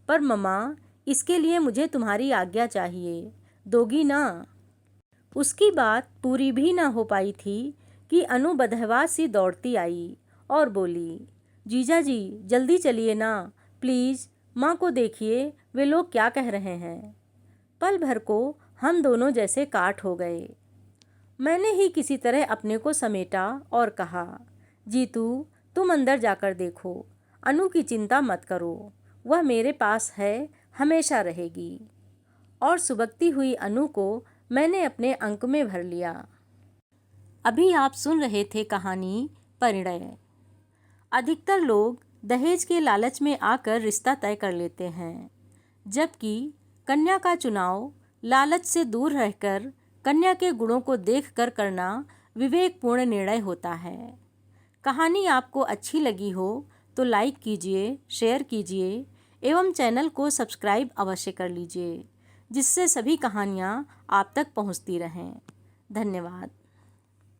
A: पर मम्मा, इसके लिए मुझे तुम्हारी आज्ञा चाहिए, दोगी ना? उसकी बात पूरी भी ना हो पाई थी कि अनु बदहवास सी दौड़ती आई और बोली, जीजा जी जल्दी चलिए ना, प्लीज़, माँ को देखिए, वे लोग क्या कह रहे हैं। पल भर को हम दोनों जैसे काठ हो गए। मैंने ही किसी तरह अपने को समेटा और कहा, जीतू, तुम अंदर जाकर देखो, अनु की चिंता मत करो, वह मेरे पास है, हमेशा रहेगी। और सुबकती हुई अनु को मैंने अपने अंक में भर लिया। अभी आप सुन रहे थे कहानी परिणय। अधिकतर लोग दहेज के लालच में आकर रिश्ता तय कर लेते हैं, जबकि कन्या का चुनाव लालच से दूर रहकर कन्या के गुणों को देखकर करना विवेकपूर्ण निर्णय होता है। कहानी आपको अच्छी लगी हो तो लाइक कीजिए, शेयर कीजिए एवं चैनल को सब्सक्राइब अवश्य कर लीजिए, जिससे सभी कहानियाँ आप तक पहुँचती रहें। धन्यवाद।